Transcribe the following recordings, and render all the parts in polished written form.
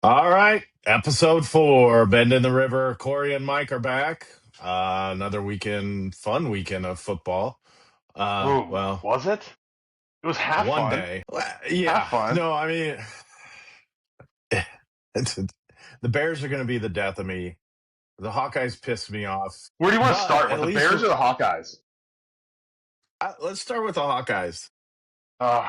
All right, episode 4, Bend in the River. Corey and Mike are back. Another fun weekend of football. Oh, Well, was it? It was half one fun. day. Half Yeah, fun. no, I mean, it's, the Bears are going to be the death of me. The Hawkeyes piss me off, Where do you want to but start? at With the least Bears or the Hawkeyes? let's start with the Hawkeyes. Uh,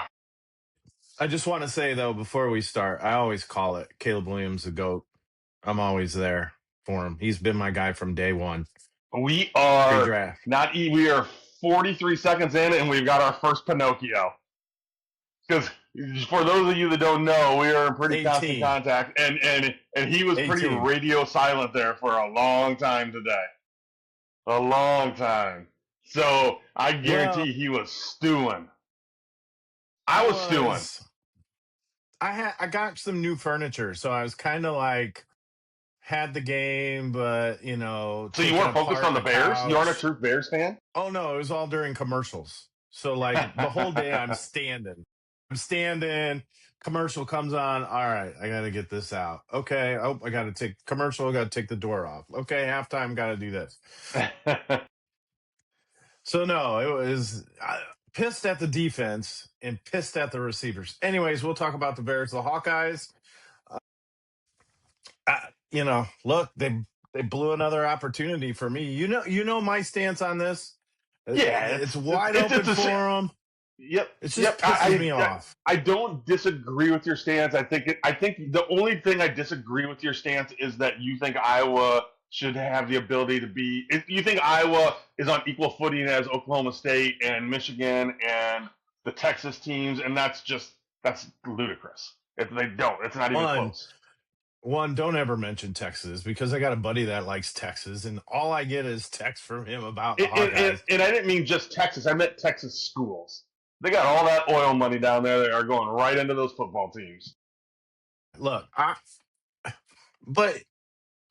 I just want to say though, before we start, I always call it Caleb Williams the GOAT. I'm always there for him. He's been my guy from day one, we are pre-draft. we are 43 seconds in and we've got our first Pinocchio. Because for those of you that don't know, we are in pretty constant 18. contact, and he was pretty 18. radio silent there for a long time today. A long time. So I Well, guarantee he was stewing. I I was stewing. was I got some new furniture, so I was kind of like had the game, but So you taking weren't focused apart on the the Bears? You aren't a couch. true Bears fan? Oh no, it was all during commercials. So like the whole day I'm standing. I'm standing, commercial comes on. All right, I got to get this out. Okay, oh, I got to take commercial, I got to take the door off. Okay, halftime, got to do this. So no, it was pissed at the defense and pissed at the receivers. Anyways, we'll talk about the Bears, the Hawkeyes. Look, they blew another opportunity for me. You know my stance on this. Yeah, It's wide open it's a for them. yep, It just yep. pisses me off. I don't disagree with your stance. I think the only thing I disagree with your stance is that you think Iowa should have the ability to be. You think Iowa is on equal footing as Oklahoma State and Michigan and the Texas teams, and that's ludicrous. If they don't, it's not even One, close. one, don't ever mention Texas because I got a buddy that likes Texas, and all I get is text from him about the Hawkeyes. And I didn't mean just Texas. I meant Texas schools. They got all that oil money down there that are going right into those football teams. Look, but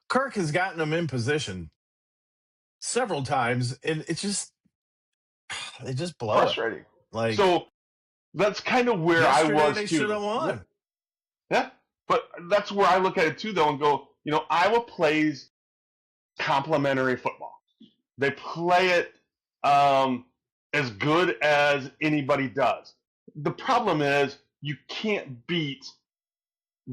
Kirk has gotten them in position several times, and it's just they just blow it. Frustrating. Like So that's kind of where I yesterday, was they should too. have Yeah, won. yeah. But that's where I look at it too, though, and go, Iowa plays complementary football. They play it as good as anybody does. The problem is you can't beat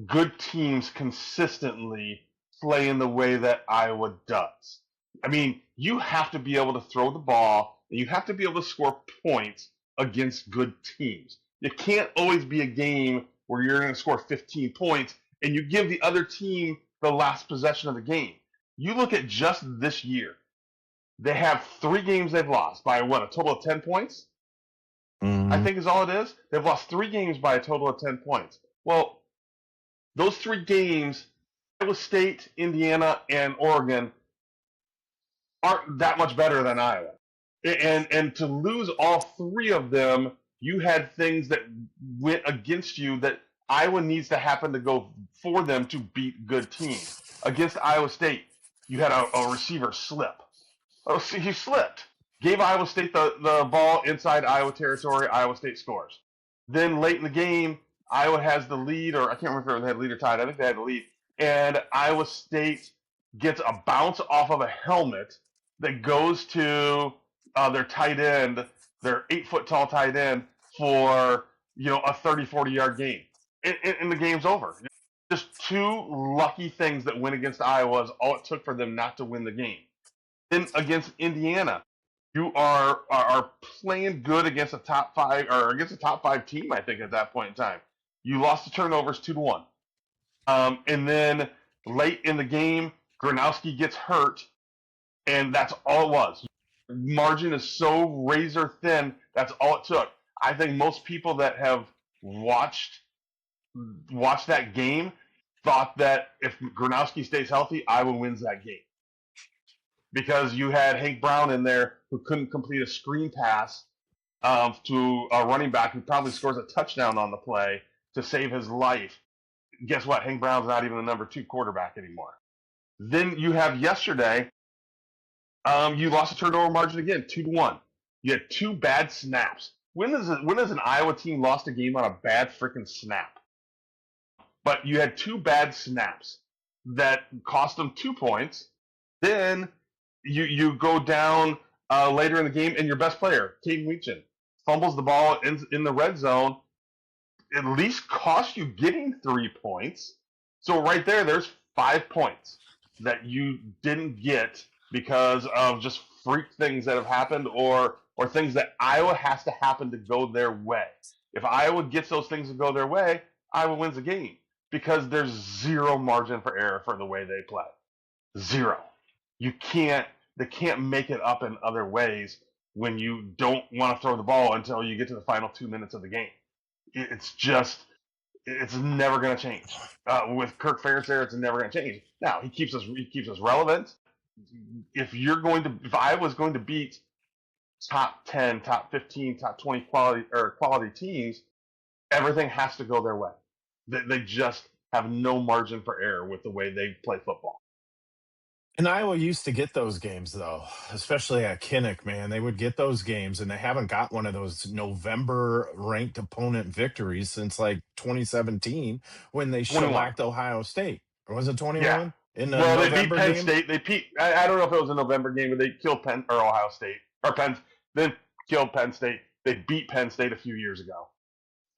good teams consistently playing the way that Iowa does. I mean, you have to be able to throw the ball and you have to be able to score points against good teams. It can't always be a game where you're going to score 15 points and you give the other team the last possession of the game. You look at just this year. They have 3 games they've lost by what, a total of 10 points? I think is all it is. They've lost 3 games by a total of 10 points. Well, those 3 games, Iowa State, Indiana, and Oregon, aren't that much better than Iowa. And to lose all 3 of them, you had things that went against you that Iowa needs to happen to go for them to beat good teams. Against Iowa State, you had a receiver slip. Oh, see, he slipped. Gave Iowa State the ball inside Iowa territory. Iowa State scores. Then late in the game, Iowa has the lead, or I can't remember if they had lead or tied. I think they had the lead. And Iowa State gets a bounce off of a helmet that goes to their tight end, their 8-foot tall tight end, for a 30, 40-yard game. And the game's over. Just 2 lucky things that went against Iowa is all it took for them not to win the game. Then against Indiana, you are playing good against a top 5 or against a top 5 team. I think at that point in time, you lost the turnovers 2-1, and then late in the game, Gronowski gets hurt, and that's all it was. Margin is so razor thin. That's all it took. I think most people that have watched that game thought that if Gronowski stays healthy, Iowa wins that game, because you had Hank Brown in there who couldn't complete a screen pass to a running back who probably scores a touchdown on the play to save his life. Guess what? Hank Brown's not even the number 2 quarterback anymore. Then you have yesterday, you lost a turnover margin again, 2-1. You had 2 bad snaps. When has an Iowa team lost a game on a bad freaking snap? but you had two bad snaps that cost them 2 points. Then you go down later in the game, and your best player, Caden Weechin, fumbles the ball in the red zone. At least cost you getting 3 points. So right there's 5 points that you didn't get because of just freak things that have happened, or things that Iowa has to happen to go their way. If Iowa gets those things to go their way, Iowa wins the game because there's zero margin for error for the way they play. Zero. You can't. They can't make it up in other ways when you don't want to throw the ball until you get to the final 2 minutes of the game. It's just, it's never going to change. With Kirk Ferentz there, it's never going to change. Now he keeps us relevant. If I was going to beat top 10, top 15, top 20 quality teams, everything has to go their way. They just have no margin for error with the way they play football. And Iowa used to get those games, though, especially at Kinnick, man. They would get those games, and they haven't got one of those November ranked opponent victories since like 2017 when they 21. shellacked Ohio State. Or was it Yeah. 21 in the Well, they beat November Penn game? State. I don't know if it was a November game, but they killed Penn or Ohio State or Penn. Then killed Penn State. They beat Penn State a few years ago,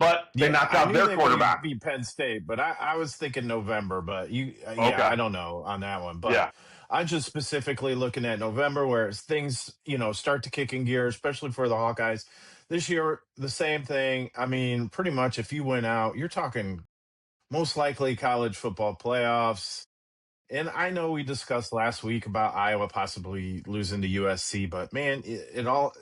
but they Yeah, knocked I out knew their they quarterback. beat Penn State, but I was thinking November. But yeah, Okay. I don't know on that one. But Yeah. I'm just specifically looking at November, where things start to kick in gear, especially for the Hawkeyes. This year, the same thing. I mean, pretty much, if you went out, you're talking most likely college football playoffs. And I know we discussed last week about Iowa possibly losing to USC, but man, it all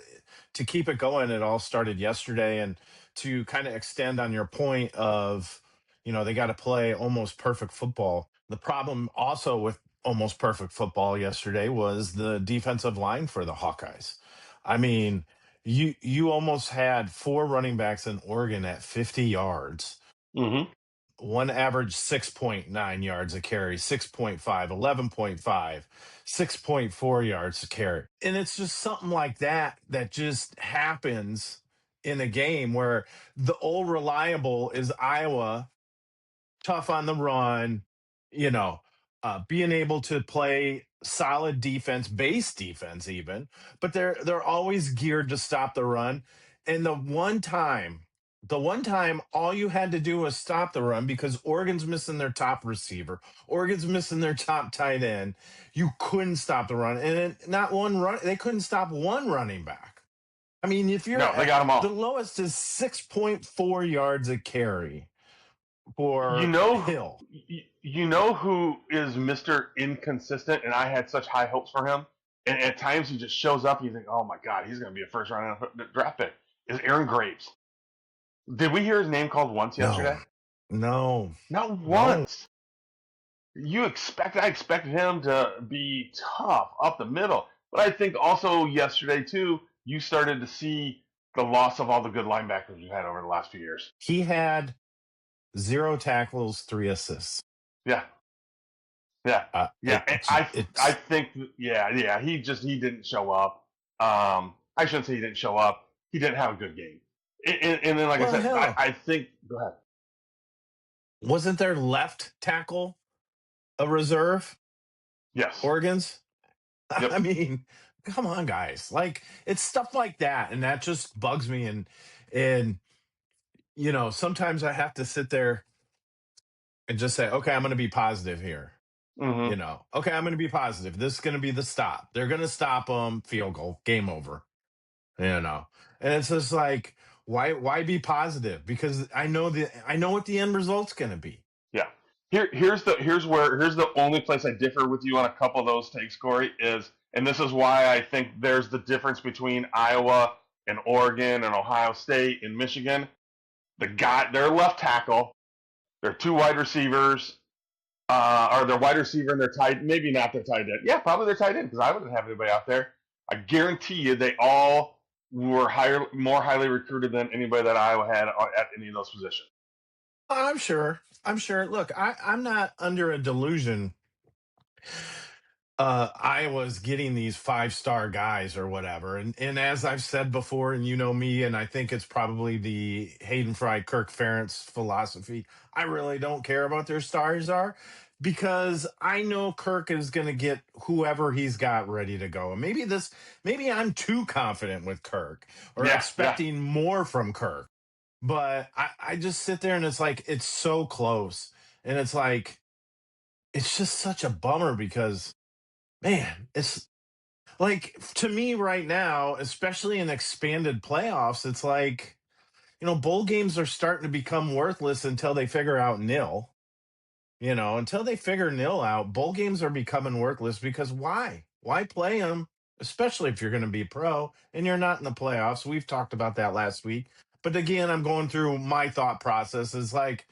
to keep it going, it all started yesterday. And to kind of extend on your point of, they got to play almost perfect football. The problem also with almost perfect football yesterday was the defensive line for the Hawkeyes. I mean, you almost had four running backs in Oregon at 50 yards. Mm-hmm. One average 6.9 yards a carry, 6.5, 11.5, 6.4 yards a carry. And it's just something like that that just happens in a game where the old reliable is Iowa, tough on the run, you know, being able to play solid defense, base defense even, but they're always geared to stop the run. And the one time all you had to do was stop the run because Oregon's missing their top receiver, Oregon's missing their top tight end. You couldn't stop the run, and not one run. They couldn't stop one running back. I mean, if you're No, they at got them the all. lowest is 6.4 yards a carry You for know, Hill. you know who is Mister Inconsistent, and I had such high hopes for him. And at times he just shows up, and you think, "Oh my God, he's going to be a first round draft pick." Is Aaron Graves? Did we hear his name called once No, yesterday? no, Not no. once. I expected him to be tough up the middle, but I think also yesterday too, you started to see the loss of all the good linebackers we've had over the last few years. He had zero tackles, three assists. Yeah, yeah, yeah. And I It's think yeah. He didn't show up. I shouldn't say he didn't show up. He didn't have a good game. And then, like I well, said, hell, I think go ahead. wasn't their left tackle a reserve? Yes. Oregon's. I Yep. mean, come on, guys. Like it's stuff like that, and that just bugs me. And sometimes I have to sit there and just say, okay, I'm going to be positive here. Mm-hmm. Okay, I'm going to be positive. This is going to be the stop. They're going to stop them. Field goal, game over. You know, and it's just like, why be positive? Because I know what the end result's going to be. Yeah. Here's the only place I differ with you on a couple of those takes, Corey, is, and this is why I think there's the difference between Iowa and Oregon and Ohio State and Michigan. Their left tackle, their two wide receivers, or their wide receiver and their tight, maybe not their tight end. Yeah, probably their tight end because I wouldn't have anybody out there. I guarantee you they all were more highly recruited than anybody that Iowa had at any of those positions. I'm sure. I'm sure. Look, I'm not under a delusion Iowa's getting these 5-star guys or whatever. And as I've said before, and you know me, and I think it's probably the Hayden Fry, Kirk Ferentz philosophy. I really don't care about their stars are because I know Kirk is going to get whoever he's got ready to go. And maybe I'm too confident with Kirk or Yeah, yeah. expecting more from Kirk. But I just sit there and it's like, it's so close. And it's like, it's just such a bummer because man, it's like to me right now, especially in expanded playoffs, it's like, bowl games are starting to become worthless until they figure out nil. Until they figure nil out, bowl games are becoming worthless because why? Why play them? Especially if you're going to be pro and you're not in the playoffs. We've talked about that last week. But again, I'm going through my thought process is like,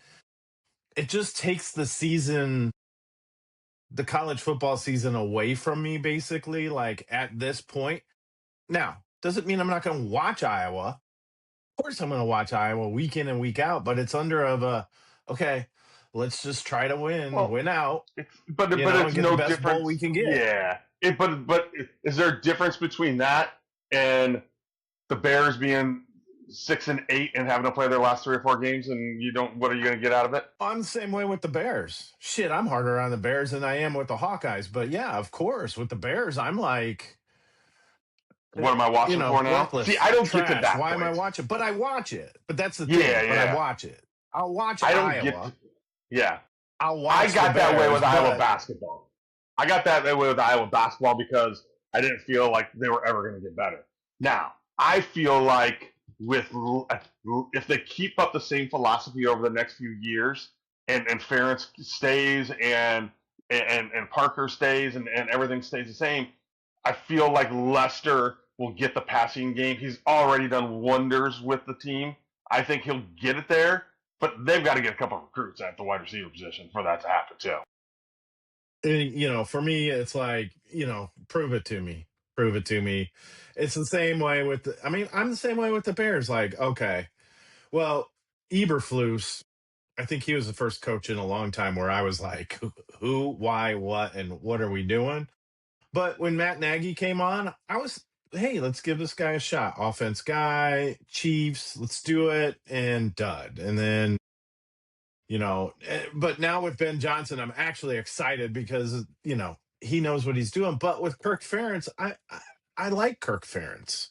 it just takes the college football season away from me, basically, like at this point. Now, doesn't mean I'm not going to watch Iowa. Of course, I'm going to watch Iowa week in and week out, but it's under of a, okay, let's just try to Well, win out, but and it's get the no best bowl we difference. can get. Yeah. But is there a difference between that and the Bears being 6-8 and having to play their last 3 or 4 games, and you don't? What are you going to get out of it? I'm the same way with the Bears. Shit, I'm harder on the Bears than I am with the Hawkeyes. But yeah, of course, with the Bears, I'm like, What am I watching for now? See, worthless, I don't get to trash. that Why am I point. watching? But I watch it. But that's the Yeah, thing. But I yeah. watch it. I'll watch I don't get to. Iowa. Yeah, I'll I watch the got that way Bears. with Iowa But basketball. I got that way with Iowa basketball because I didn't feel like they were ever going to get better. Now, I feel like with if they keep up the same philosophy over the next few years, and Ferentz stays and Parker stays and everything stays the same, I feel like Lester will get the passing game. He's already done wonders with the team. I think he'll get it there, but they've got to get a couple of recruits at the wide receiver position for that to happen too. for me, it's like, prove it to me. Prove it to me. It's the same way with I'm the same way with the Bears. Like, okay, well, Eberflus, I think he was the first coach in a long time where I was like, who, why, what, and what are we doing? But when Matt Nagy came on, I was, hey, let's give this guy a shot. Offense guy, Chiefs, let's do it. And dud. And then, but now with Ben Johnson, I'm actually excited because, he knows what he's doing. But with Kirk Ferentz, I like Kirk Ferentz.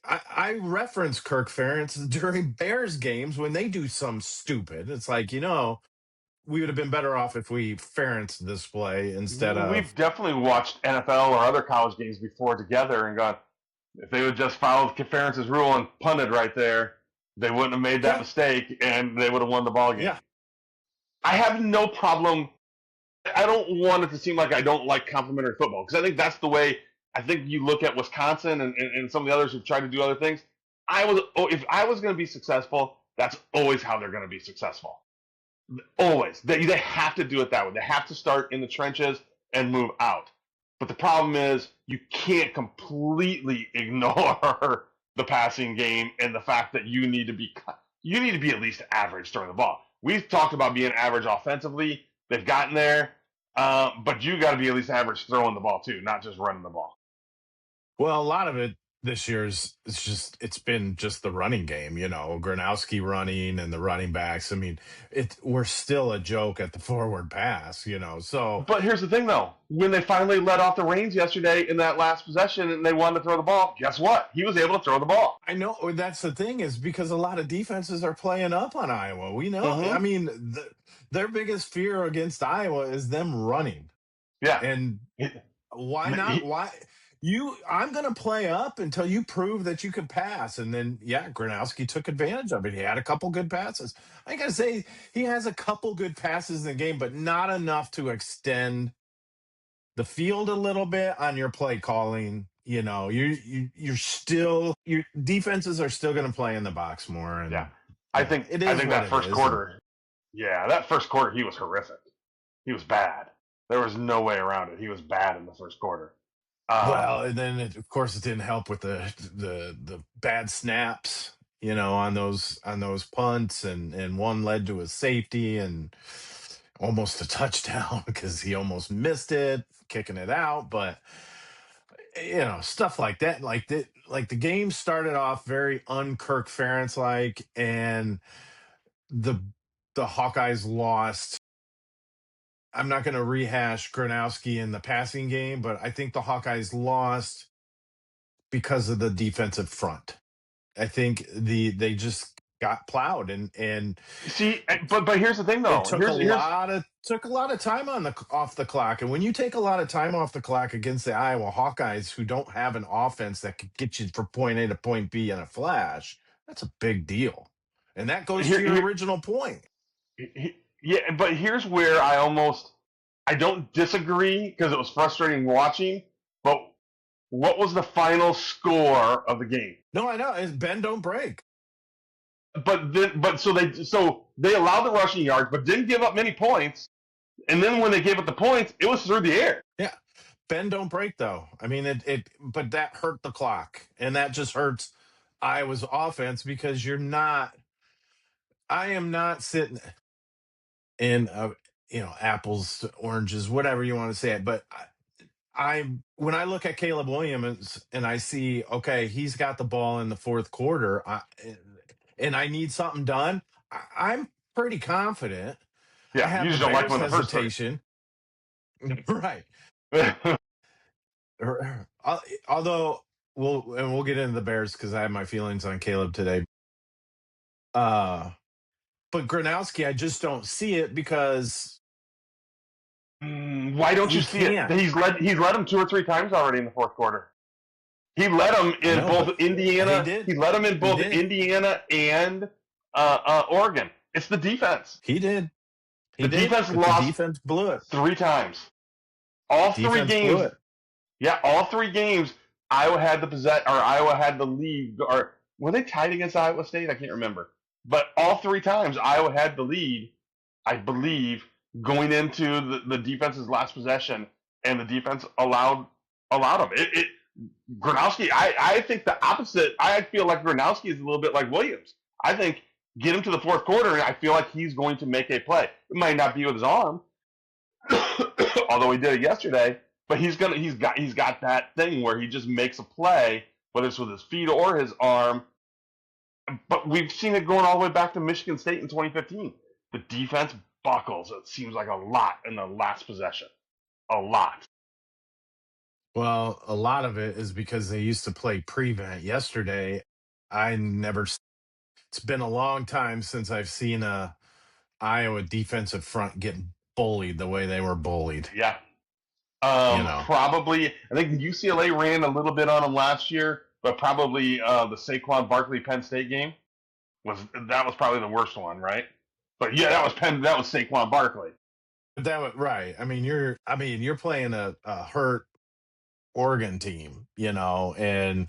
I reference Kirk Ferentz during Bears games when they do some stupid. It's like, we would have been better off if we Ferentz this play instead We've of, definitely watched NFL or other college games before together and gone, if they would just followed Ferentz's rule and punted right there, they wouldn't have made that yeah, mistake and they would have won the ball game. yeah. I have no problem. I don't want it to seem like I don't like complimentary football because I think that's the way. I think you look at Wisconsin and some of the others who've tried to do other things. If I was going to be successful, that's always how they're going to be successful. Always. They have to do it that way. They have to start in the trenches and move out. But the problem is you can't completely ignore the passing game and the fact that you need to be at least average throwing the ball. We've talked about being average offensively. They've gotten there, but you got to be at least average throwing the ball too, not just running the ball. Well, a lot of it this year's it's been just the running game, Gronowski running and the running backs. I mean, we're still a joke at the forward pass, So But here's the thing, though. When they finally let off the reins yesterday in that last possession and they wanted to throw the ball, guess what? He was able to throw the ball. I know that's the thing is because a lot of defenses are playing up on Iowa. We know. I Mm-hmm. mean, their biggest fear against Iowa is them running. Yeah. And He- why not? he- Why I'm gonna play up until you prove that you can pass. And then Gronowski took advantage of it. He had a couple good passes. I gotta say, he has a couple good passes in the game, but not enough to extend the field a little bit on your play calling. You're still your defenses are still gonna play in the box more. yeah. And I think it I is think what that it first is. And quarter, yeah, that first quarter he was horrific. He was bad. There was no way around it. He was bad in the first quarter. well, and then of course it didn't help with the bad snaps, on those punts, and one led to a safety, and almost a touchdown because he almost missed it, kicking it out. But stuff like that. Like the game started off very un-Kirk Ferentz like, and the the Hawkeyes lost. I'm not going to rehash Gronowski in the passing game, but I think the Hawkeyes lost because of the defensive front. I think they just got plowed, and See, but here's the thing it though. took a lot of time off the clock. And when you take a lot of time off the clock against the Iowa Hawkeyes, who don't have an offense that could get you from point A to point B in a flash, that's a big deal. And that goes to here, your here, original point. yeah, but here's where I don't disagree because it was frustrating watching. But what was the final score of the game? No, I know. It's bend don't break. So they allowed the rushing yards, but didn't give up many points. And then when they gave up the points, it was through the air. Yeah. Bend don't break though. I mean but that hurt the clock. And that just hurts Iowa's offense because I am not sitting in apples, oranges, whatever you want to say it. But when I look at Caleb Williams and I see, okay, he's got the ball in the fourth quarter, and I need something done, I'm pretty confident. I Yeah, you have the just don't like Bears when the first hesitation. Right. three. Although we'll get into the Bears because I have my feelings on Caleb today. But Gronowski, I just don't see it because Why don't you he see it? can't. He's led them two or three times already in the fourth quarter. He led them I in know, both but he Indiana. did. He led them in He both did. Indiana and Oregon. It's the defense. He did. He The did. defense But the lost defense blew it. three times. All three Defense blew games. it. Yeah, all three games. Iowa had Iowa had the lead. Or were they tied against Iowa State? I can't remember. But all three times Iowa had the lead, I believe, going into the defense's last possession, and the defense allowed them. Gronowski, I think the opposite. I feel like Gronowski is a little bit like Williams. I think get him to the fourth quarter, and I feel like he's going to make a play. It might not be with his arm, although he did it yesterday. But he's got that thing where he just makes a play, whether it's with his feet or his arm. But we've seen it going all the way back to Michigan State in 2015. The defense buckles. It seems like a lot in the last possession. A lot. Well, a lot of it is because they used to play prevent yesterday. I never. It's been a long time since I've seen a Iowa defensive front get bullied the way they were bullied. Yeah. You know, Probably, I think UCLA ran a little bit on them last year, but probably the Saquon Barkley Penn State game was probably the worst one, right? But yeah, that was Saquon Barkley. but that was right. I mean, you're playing a hurt Oregon team, and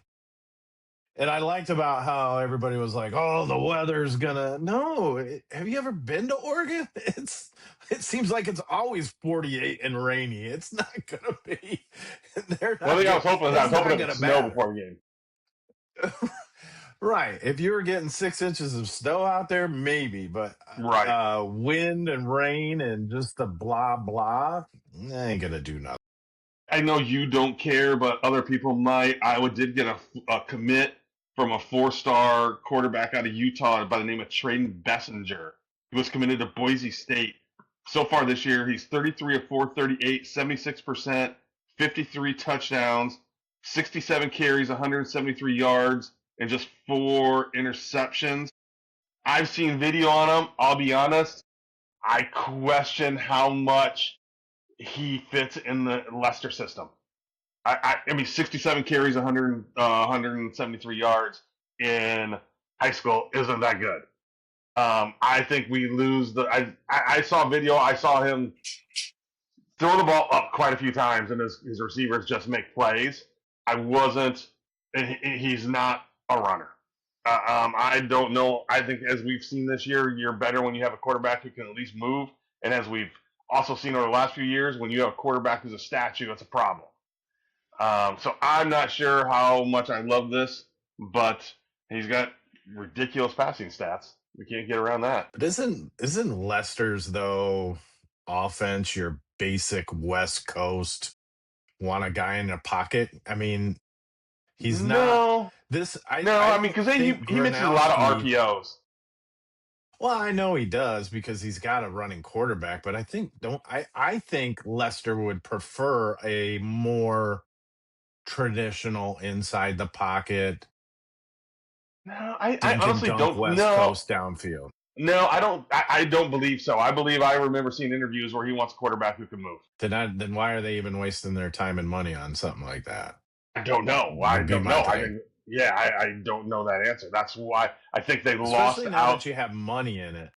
I liked about how everybody was like, "Oh, the weather's gonna." No, have you ever been to Oregon? It seems like it's always 48 and rainy. It's not gonna be. They're Well, I not think gonna. I It's was hoping not it would gonna snow matter. before the game. Right. If you were getting 6 inches of snow out there, maybe, but Right. wind and rain and just the blah blah, ain't gonna do nothing. I know you don't care, but other people might. Iowa did get a commit from a four-star quarterback out of Utah by the name of Traden Bessinger. He was committed to Boise State. So far this year, he's 33 of 438, 76%, 53 touchdowns, 67 carries, 173 yards, and just 4 interceptions. I've seen video on him. I'll be honest. I question how much he fits in the Leicester system. I mean, 67 carries, 173 yards in high school isn't that good. I think we lose the. I saw video. I saw him throw the ball up quite a few times, and his receivers just make plays. I wasn't. He's not a runner. I don't know. I think as we've seen this year, you're better when you have a quarterback who can at least move. And as we've also seen over the last few years, when you have a quarterback who's a statue, it's a problem. So I'm not sure how much I love this, but he's got ridiculous passing stats. We can't get around that. But isn't Lester's though? offense, your basic West Coast, want a guy in the pocket. I mean, he's not No, this. no. I I mean, don't because think he misses a lot of Gronowski. RPOs. Well, I know he does because he's got a running quarterback, but I think don't I think Lester would prefer a more traditional inside the pocket. No, I Dink and honestly dunk don't. West No, Coast downfield. no, I don't. I don't believe so. I believe I remember seeing interviews where he wants a quarterback who can move. Then why are they even wasting their time and money on something like that? I don't know. I Would be don't my know. I thing. think, yeah, I don't know that answer. That's why I think they lost Especially now out. that you have money in it.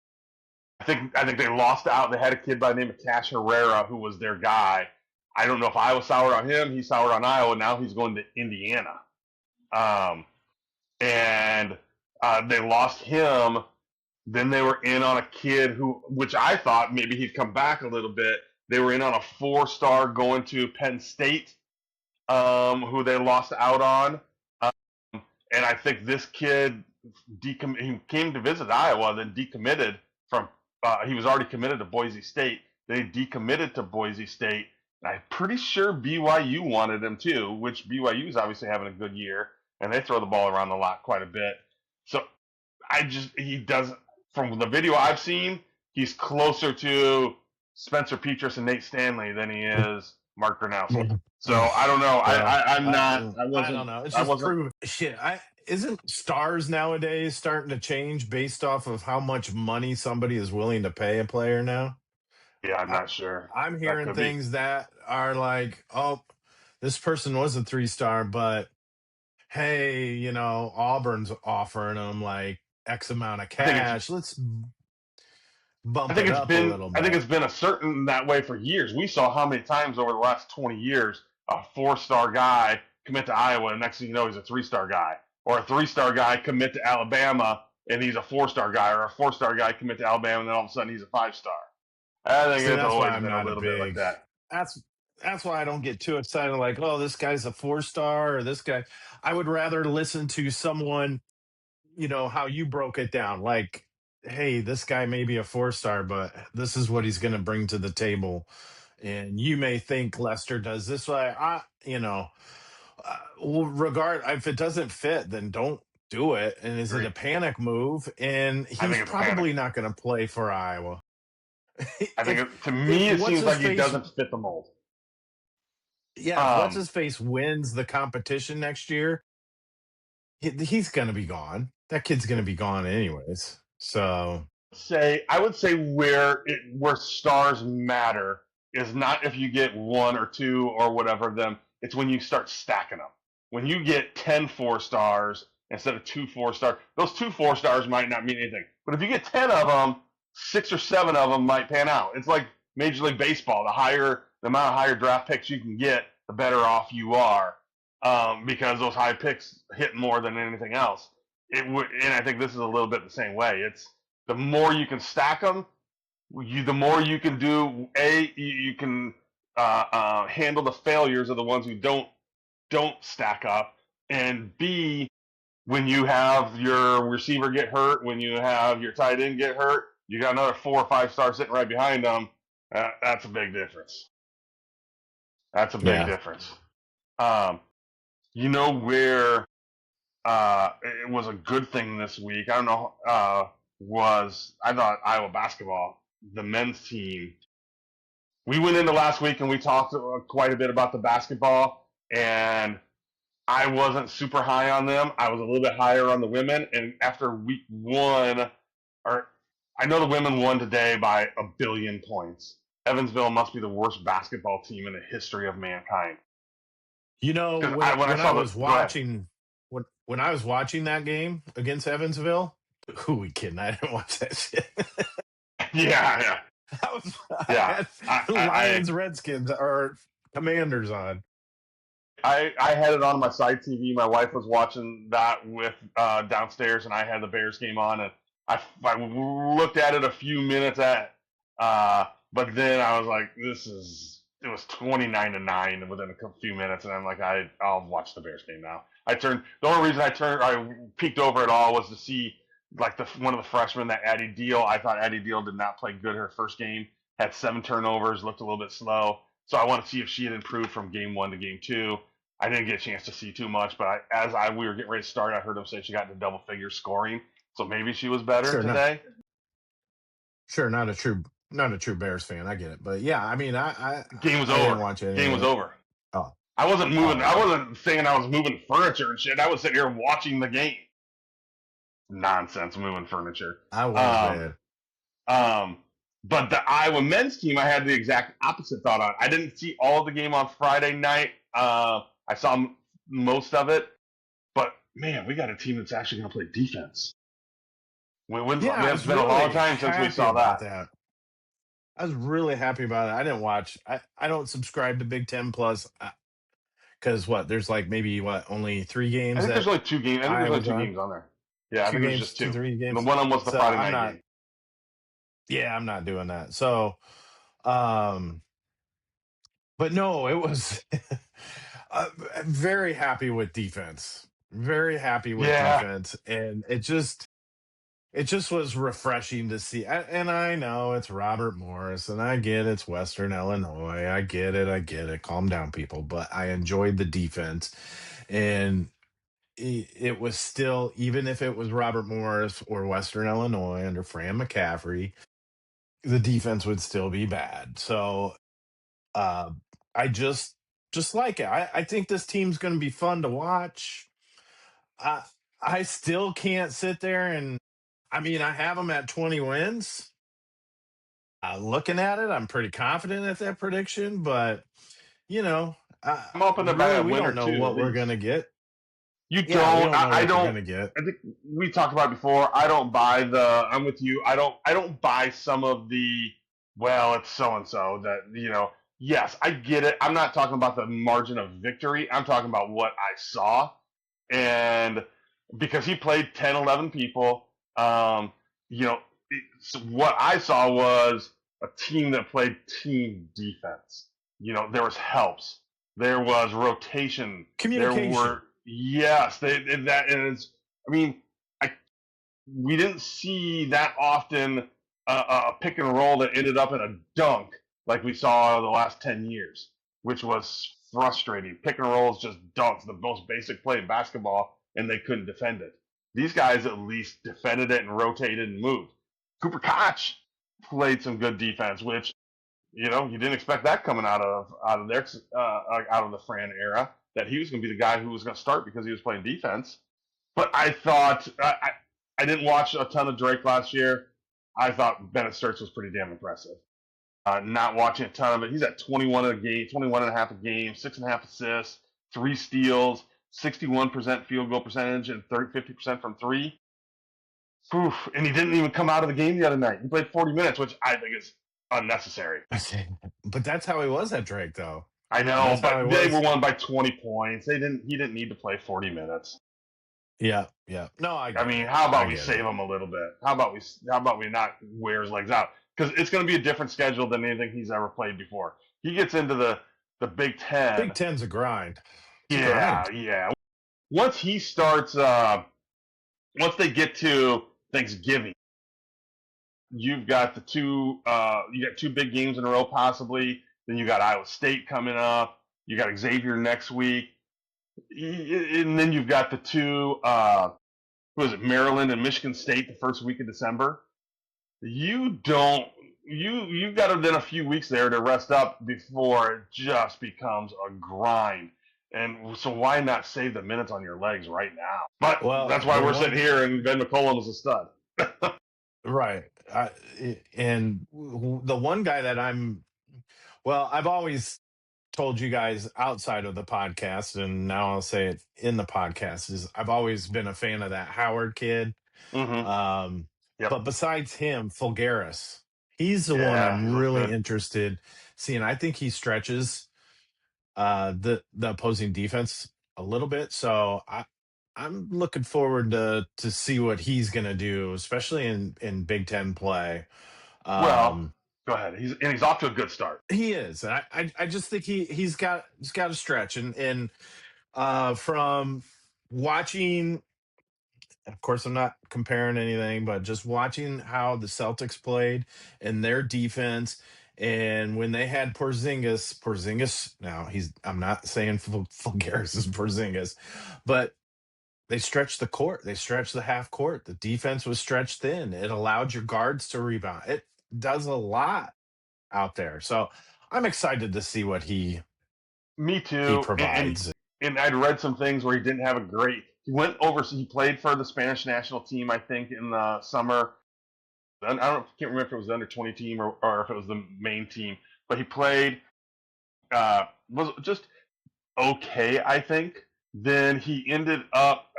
I think they lost out. They had a kid by the name of Cash Herrera who was their guy. I don't know if Iowa soured on him. He soured on Iowa. Now he's going to Indiana. Um, and they lost him. Then they were in on a kid which I thought maybe he'd come back a little bit. They were in on a 4-star going to Penn State, who they lost out on. And I think this kid he came to visit Iowa, then decommitted from. He was already committed to Boise State. They decommitted to Boise State. And I'm pretty sure BYU wanted him too, which BYU is obviously having a good year, and they throw the ball around the lot quite a bit. So he doesn't. From the video I've seen, he's closer to Spencer Petras and Nate Stanley than he is Mark Gronowski. So I don't know. Well, I'm not. I don't know. It's I just wasn't. proof shit. I isn't stars nowadays starting to change based off of how much money somebody is willing to pay a player now? Yeah, I'm I, not sure. I'm That hearing could be. things that are like, oh, this person was a 3-star, but hey, Auburn's offering them like X amount of I think it's. cash. Let's bump it up a little I think bit. it's been a certain that way for years. We saw how many times over the last 20 years a 4-star guy commit to Iowa, and next thing you know, he's a 3-star guy, or a 3-star guy commit to Alabama, and he's a 4-star guy, or a 4-star guy commit to Alabama, and then all of a sudden he's a 5-star. I think See, it's that's why always I'm been a not a little bit like big. that. That's that's why I don't get too excited. Like, oh, this guy's a 4-star, or this guy. I would rather listen to someone. How you broke it down. Like, hey, this guy may be a 4-star, but this is what he's going to bring to the table. And you may think Lester does this way. Regard if it doesn't fit, then don't do it. And is it Agree. a panic move? And I he's think it's a panic. probably not going to play for Iowa. I think if to if me it what's seems his like he face doesn't fit the mold. yeah, if what's Um, his face wins the competition next year, he's going to be gone. That kid's going to be gone anyways. So, I would say where stars matter is not if you get one or two or whatever of them. It's when you start stacking them. When you get 10 4-stars instead of 2 4-stars, those 2 4-stars might not mean anything. But if you get 10 of them, 6 or 7 of them might pan out. It's like Major League Baseball. The amount of higher draft picks you can get, the better off you are, because those high picks hit more than anything else. And I think this is a little bit the same way. It's the more you can stack them, the more you can do. You can handle the failures of the ones who don't stack up, and B, when you have your receiver get hurt, when you have your tight end get hurt, you got another 4 or 5 stars sitting right behind them. That's a big difference. That's a big yeah. difference. Um, where it was a good thing this week. I don't know. I thought Iowa basketball, the men's team. We went into last week and we talked quite a bit about the basketball, and I wasn't super high on them. I was a little bit higher on the women, and after week one, or I know the women won today by 1 billion points. Evansville must be the worst basketball team in the history of mankind. Because when I When I saw was go ahead. watching when I was watching that game against Evansville, who we kidding? I didn't watch that shit. Yeah, I yeah. had I, Lions, Redskins, or Commanders on. I had it on my side TV. My wife was watching that with downstairs, and I had the Bears game on, and I looked at it a few minutes but then I was like, it was 29-9 within a few minutes, and I'm like, I'll watch the Bears game now. The only reason I peeked over at all was to see like one of the freshmen, that Addie Deal. I thought Addie Deal did not play good her first game. had 7 turnovers, looked a little bit slow. So I want to see if she had improved from game 1 to game 2. I didn't get a chance to see too much, but we were getting ready to start, I heard him say she got into double figure scoring. So maybe she was better Sure, not today. sure, not a true Bears fan. I get it, but yeah, I mean, Game was I didn't over. watch any Game of was it. over. Oh, I wasn't moving. I oh, wasn't saying I was moving furniture and shit. I was sitting here watching the game. Nonsense, moving furniture. I was Um, bad. um, but the Iowa men's team, I had the exact opposite thought on. I didn't see all of the game on Friday night. I saw most of it, but man, we got a team that's actually going to play defense. Yeah, I It's was been a long really time since we happy saw about that. that. I was really happy about it. I didn't watch. I don't subscribe to Big Ten Plus because what? There's like maybe what only three I games think there's that only 2 games. I think there's only Iowa's two on. games on there. Yeah, I Two think there's games, just two two. three And the games. one of them was the So Friday I'm night not. game. Yeah, I'm not doing that. So, um, but no, it was uh, very happy with defense. Very happy with Yeah, defense, and it just was refreshing to see. And I know it's Robert Morris, and I get it's Western Illinois. I get it. I get it. Calm down, people. But I enjoyed the defense, and it was still, even if it was Robert Morris or Western Illinois under Fran McCaffrey, the defense would still be bad. So uh, I just like it. I think this team's going to be fun to watch. I I still can't sit there and I mean I have them at 20 wins. Looking at it, I'm pretty confident at that prediction, but you know, I'm hoping to buy really a we win or don't know two at what we're least. gonna get. You Yeah, we don't. don't know I what we're don't. gonna get. I think we talked about it before. I don't buy the. I'm with you. I don't buy some of the. Well, it's so and so that you know. Yes, I get it. I'm not talking about the margin of victory. I'm talking about what I saw, and because he played 10, 11 people, you know, what I saw was a team that played team defense. You know, there was helps, there was rotation, there Communication. were yes, that is. I mean, I we didn't see that often a pick and roll that ended up in a dunk like we saw the last 10 years, which was frustrating. Pick and rolls just dunks, the most basic play in basketball, and they couldn't defend it. These guys at least defended it and rotated and moved. Cooper Koch played some good defense, which you didn't expect that coming out of the Fran era, that he was going to be the guy who was going to start because he was playing defense. But I thought I didn't watch a ton of Drake last year. I thought Bennett Sturts was pretty damn impressive. Not watching a ton of it. He's at 21 a game, 21 and a half a game, 6.5 assists, 3 steals, 61% field goal percentage, and 50% from three. Oof. And he didn't even come out of the game the other night. He played 40 minutes, which I think is unnecessary. But that's how he was at Drake, though. I know, That's how he but they were was. won by 20 points. He didn't need to play 40 minutes. Yeah, yeah. No, I I get mean, it. how I about we get save it. him a little bit? How about we not wear his legs out? Because it's going to be a different schedule than anything he's ever played before. He gets into the Big Big Ten. Ten's a grind. It's a Yeah, grind. yeah. Once he starts, once they get to Thanksgiving, you've got you got two big games in a row possibly. Then you got Iowa State coming up. You got Xavier next week, and then you've got the two. Who is it? Maryland and Michigan State the first week of December. You don't. You got to then a few weeks there to rest up before it just becomes a grind. And so why not save the minutes on your legs right now? But Well, that's why the we're sitting one here and Ben McCollum is a stud. right, and the one guy that well, I've always told you guys outside of the podcast, and now I'll say it in the podcast, is I've always been a fan of that Howard kid. Mm-hmm. Um, Yep. but besides him, Fulgaris, he's the one Yeah, he I'm looks really good. interested seeing. I think he stretches the opposing defense a little bit. So I'm looking forward to see what he's gonna do, especially in Big Ten play. Well, Um, go ahead. He's off to a good start. he is. And I just think he's got a stretch and from watching, of course I'm not comparing anything, but just watching how the Celtics played and their defense And when they had Porzingis, now I'm not saying Fulgaris is Porzingis, but they stretched the court. They stretched the half court. The defense was stretched thin. It allowed your guards to rebound. It does a lot out there. So I'm excited to see what Me he too. provides. And I'd read some things where he didn't have a great. He went over. He played for the Spanish national team, I think, in the summer. Can't remember if it was the under 20 team or if it was the main team. But he played. Was just okay, I think. Then he ended up.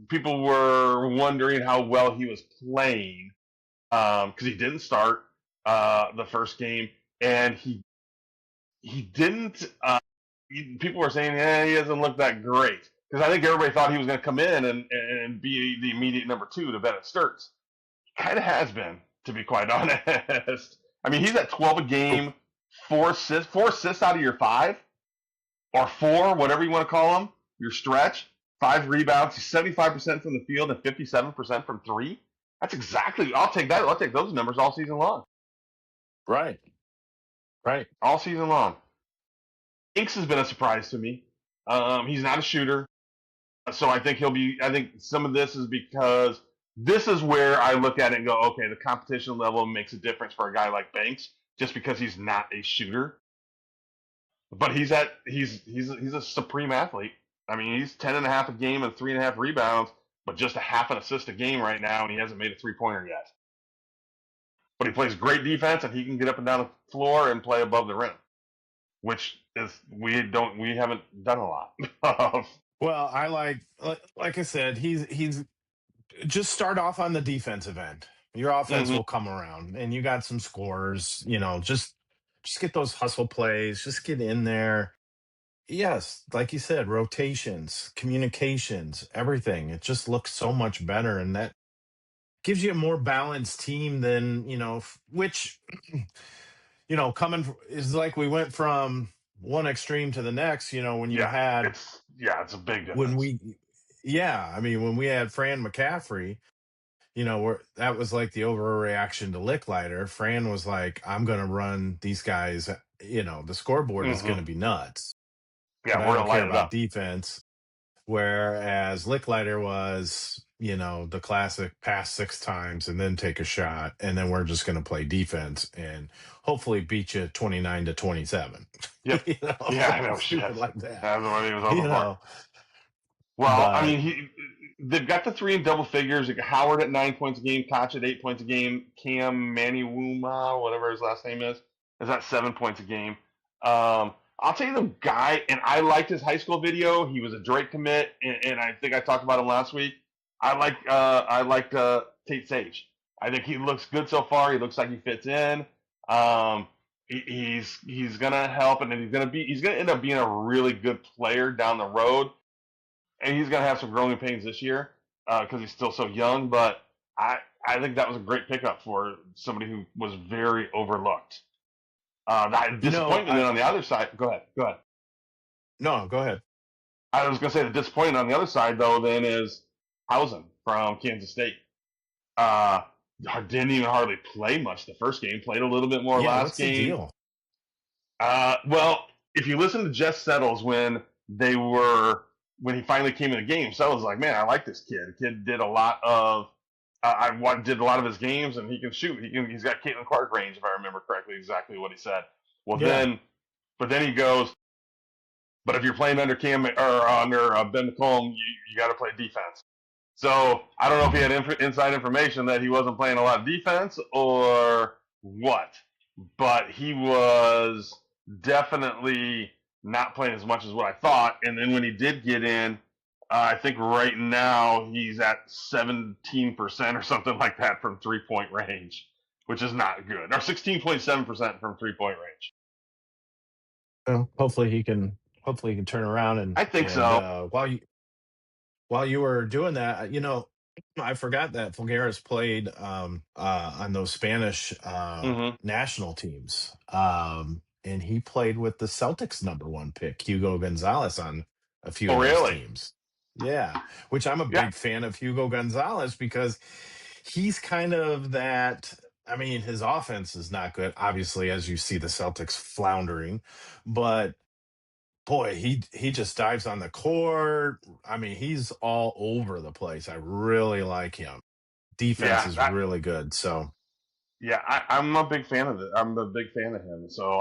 People were wondering how well he was playing because he didn't start the first game, and he didn't. People were saying, he doesn't look that great because I think everybody thought he was going to come in and be the immediate number two to Bennett Sturts. He kind of has been, to be quite honest. I mean, he's at 12 a game, four assists out of your five, or four, whatever you want to call them, your stretch. 5 rebounds. He's 75% from the field and 57% from three. That's exactly. I'll take that. I'll take those numbers all season long. Right. Right. All season long. Inks has been a surprise to me. He's not a shooter, so I think he'll be. I think some of this is because this is where I look at it and go, okay, the competition level makes a difference for a guy like Banks, just because he's not a shooter. But he's a supreme athlete. I mean, he's 10.5 a game and 3.5 rebounds, but just a half an assist a game right now, and he hasn't made a 3-pointer yet. But he plays great defense, and he can get up and down the floor and play above the rim, which is we haven't done a lot of. Well, I like I said, he's just start off on the defensive end. Your offense Mhm. will come around, and you got some scores. Just get those hustle plays. Just get in there. Yes, like you said, rotations, communications, everything. It just looks so much better, and that gives you a more balanced team than which is like we went from one extreme to the next. When you Yeah, had it's a big when difference. we, yeah, I mean when we had Fran McCaffrey, that was like the overreaction to Licklider. Fran was like, "I'm going to run these guys." The scoreboard is going Hmm. to be nuts, but Yeah, I we're don't gonna care light it about up. defense. Whereas Licklider was, the classic pass 6 times and then take a shot, and then we're just going to play defense and hopefully beat you 29-27. Yep. Yeah, I know. Stupid Shit. like that. That's what he was You hoping for. know, Well, I but mean, they've got the three in double figures. Howard at 9 points a game, Koch at 8 points a game, Cam Maniwuma, whatever his last name is at 7 points a game. I'll tell you the guy, and I liked his high school video. He was a Drake commit, and I think I talked about him last week. I liked Tate Sage. I think he looks good so far. He looks like he fits in. Um, he's gonna help, and then he's gonna end up being a really good player down the road, and he's gonna have some growing pains this year because he's still so young. But I think that was a great pickup for somebody who was very overlooked. The disappointment then I on the other side. Go ahead. Go ahead. no, go ahead. I was going to say the disappointment on the other side, though, then is Hausen from Kansas State. Uh, didn't even hardly play much the first game. Played a little bit more Yeah, last what's the game. deal? Well, if you listen to Jess Settles when he finally came in the game, Settles was like, man, I like this kid. The kid did a lot of did a lot of his games, and he can shoot. He's got Caitlin Clark range, if I remember correctly, exactly what he said. Well, Yeah, but then he goes, but if you're playing under Cam or under Ben McCollum, you got to play defense. So I don't know if he had inside information that he wasn't playing a lot of defense or what, but he was definitely not playing as much as what I thought. And then when he did get in, I think right now he's at 17% or something like that from 3-point range, which is not good, or 16.7% from 3-point range. well, hopefully he can turn around I think and so. while you were doing that, I forgot that Fulgaris played on those Spanish Mm-hmm. national teams. And he played with the Celtics number one pick, Hugo Gonzalez, on a few Oh, of those really? teams. Yeah, which I'm a Yeah. big fan of Hugo Gonzalez because he's kind of that. I mean, his offense is not good, obviously, as you see the Celtics floundering, but boy, he just dives on the court. I mean, he's all over the place. I really like him. Defense Yeah, is really good. So I'm a big fan of it. I'm a big fan of him. So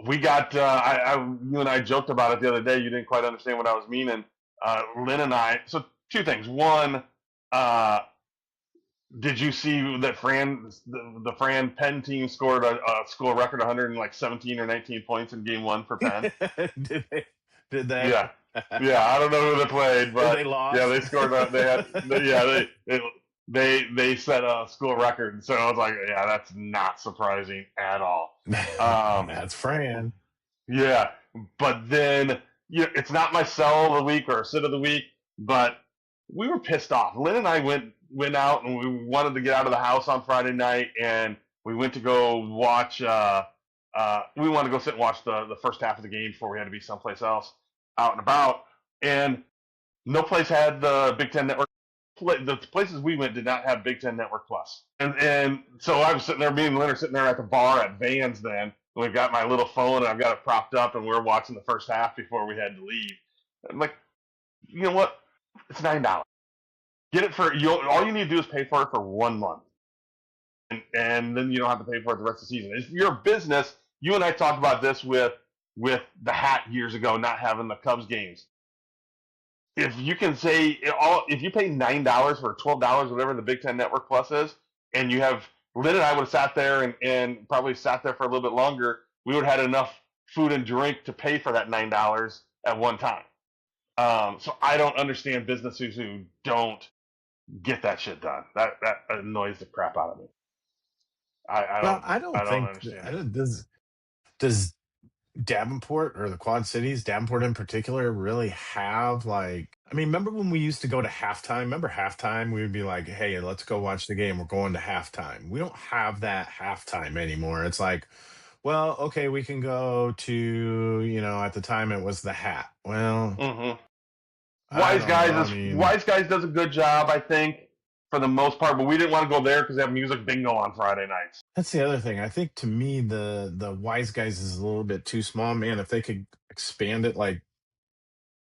we got, you and I joked about it the other day. You didn't quite understand what I was meaning. Lynn and I. So two things. One, uh, did you see that the Fran Penn team scored a school record 117 or 19 points in game one for Penn? did they? Did they? Yeah, yeah. I don't know who they played, They but yeah, lost. they scored. They set a school record. So I was like, yeah, that's not surprising at all. Um, That's Fran. yeah, but then it's not my sell of the week or sit of the week, but we were pissed off. Lynn and I went out and we wanted to get out of the house on Friday night, and we went to go watch. We wanted to go sit and watch the first half of the game before we had to be someplace else out and about, and no place had the Big Ten Network. The places we went did not have Big Ten Network Plus, and so I was sitting there, me and Lynn are sitting there at the bar at Vans then. And we've got my little phone and I've got it propped up, and we're watching the first half before we had to leave. I'm like, you know what? It's $9. Get it for you. All you need to do is pay for it for 1 month, and then you don't have to pay for it the rest of the season. If you're a business, you and I talked about this with the hat years ago, not having the Cubs games. If you can say if you pay $9 for $12, whatever the Big Ten Network Plus is, and you have Lynn and I would have sat there and probably sat there for a little bit longer, we would have had enough food and drink to pay for that $9 at one time. So I don't understand businesses who don't get that shit done. That annoys the crap out of me. Well, I I don't don't think understand it. does Davenport or the Quad Cities, Davenport in particular, really have like, I mean, remember when we used to go to halftime? Remember halftime? We would be like, hey, let's go watch the game. We're going to halftime. We don't have that halftime anymore. It's like, well, okay, we can go to, at the time it was the hat. Well, Mm-hmm. I don't know. I mean, Wise Guys does a good job, I think, for the most part. But we didn't want to go there because they have music bingo on Friday nights. that's the other thing. I think to me the Wise Guys is a little bit too small. Man, if they could expand it like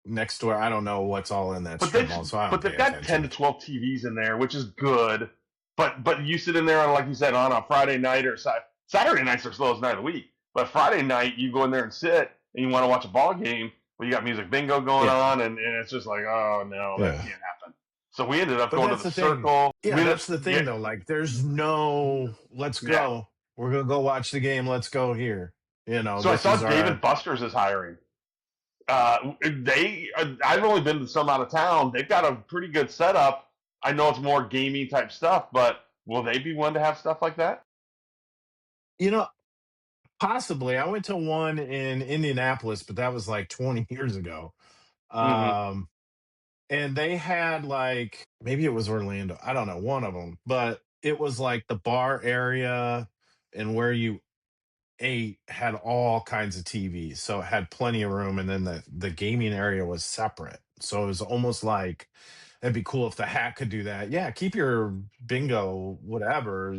next door, I don't know what's all in that But strip mall, so I don't they've pay got 10 to attention. 12 TVs in there, which is good. But you sit in there on, like you said, on a Friday night or Saturday nights are slowest night of the week. But Friday night you go in there and sit and you want to watch a ball game, but you got music bingo going Yeah, on, and it's just like, oh no, that yeah. can't happen. So we ended up But going to that's the the thing. Circle. Yeah, We ended up, that's the yeah, thing though. Like there's no let's yeah. go. We're gonna go watch the game. Let's go here. So I This saw is David our Buster's is hiring. I've only been to some out of town. They've got a pretty good setup. I know it's more gaming type stuff, but will they be one to have stuff like that? you know, possibly. I went to one in Indianapolis, but that was like 20 years ago. Mm-hmm. Um and they had like maybe it was Orlando. I don't know, one of them, but it was like the bar area and where you ate had all kinds of TVs, so it had plenty of room, and then the gaming area was separate. So it was almost like it'd be cool if the hat could do that. Yeah, keep your bingo, whatever.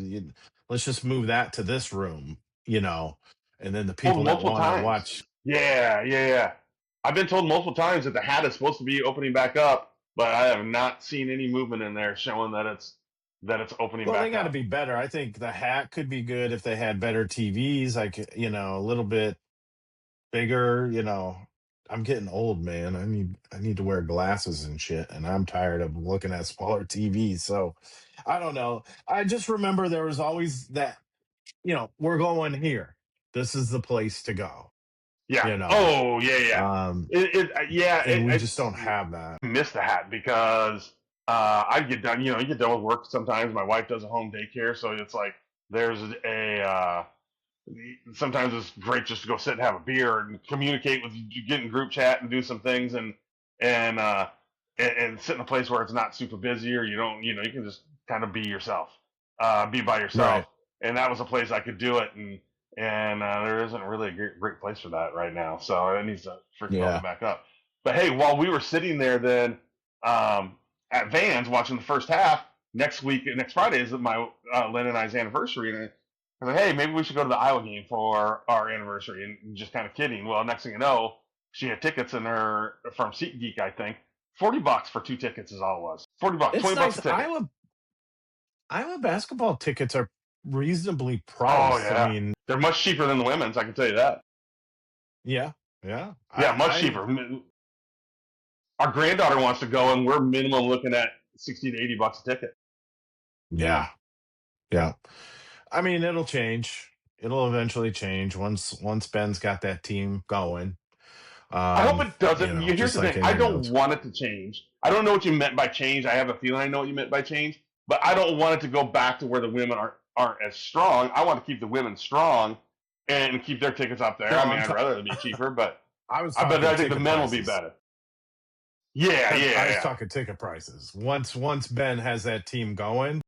Let's just move that to this room, and then the Told people that multiple want to times. watch. Yeah. I've been told multiple times that the hat is supposed to be opening back up, but I have not seen any movement in there showing that it's opening Well, they back got to up. be better. I think the hat could be good if they had better TVs, like a little bit bigger. I'm getting old, man. I need to wear glasses and shit, and I'm tired of looking at smaller TVs. So I don't know. I just remember there was always that, we're going here. This is the place to go, Yeah. you know. Oh yeah. Um, and we just It's don't have that. miss the hat because I get done. You get done with work sometimes. My wife does a home daycare, so it's like there's a. Sometimes it's great just to go sit and have a beer and communicate with you, get in group chat and do some things and uh, and sit in a place where it's not super busy or you don't you can just kind of be yourself, be by yourself. Right. And that was a place I could do it and there isn't really a great place for that right now. So it needs to freaking open Yeah. back up. But hey, while we were sitting there then at Vans watching the first half, next Friday is my Lynn and I's anniversary, and I was like, hey, maybe we should go to the Iowa game for our anniversary, and just kind of kidding. Well, next thing you know, she had tickets in her from SeatGeek, I think. $40 for 2 tickets is all it was. $40, It's $20 nice. a ticket. Iowa basketball tickets are reasonably Oh priced. I yeah, mean, they're much cheaper than the women's. I can tell you that. yeah, yeah. Yeah, much I cheaper. Our granddaughter wants to go, and we're minimum looking at $60 to $80 a ticket. yeah, yeah. I mean, it'll change. It'll eventually change once Ben's got that team going. I hope it doesn't. Here's Just the like thing. I anything don't else. want it to change. I don't know what you meant by change. I have a feeling I know what you meant by change, but I don't want it to go back to where the women aren't as strong. I want to keep the women strong and keep their tickets up there. No, I mean, I'd rather it be cheaper, but I was I talking think the ticket men will be prices. better. Yeah, I yeah, was yeah. talking ticket prices. Once Ben has that team going,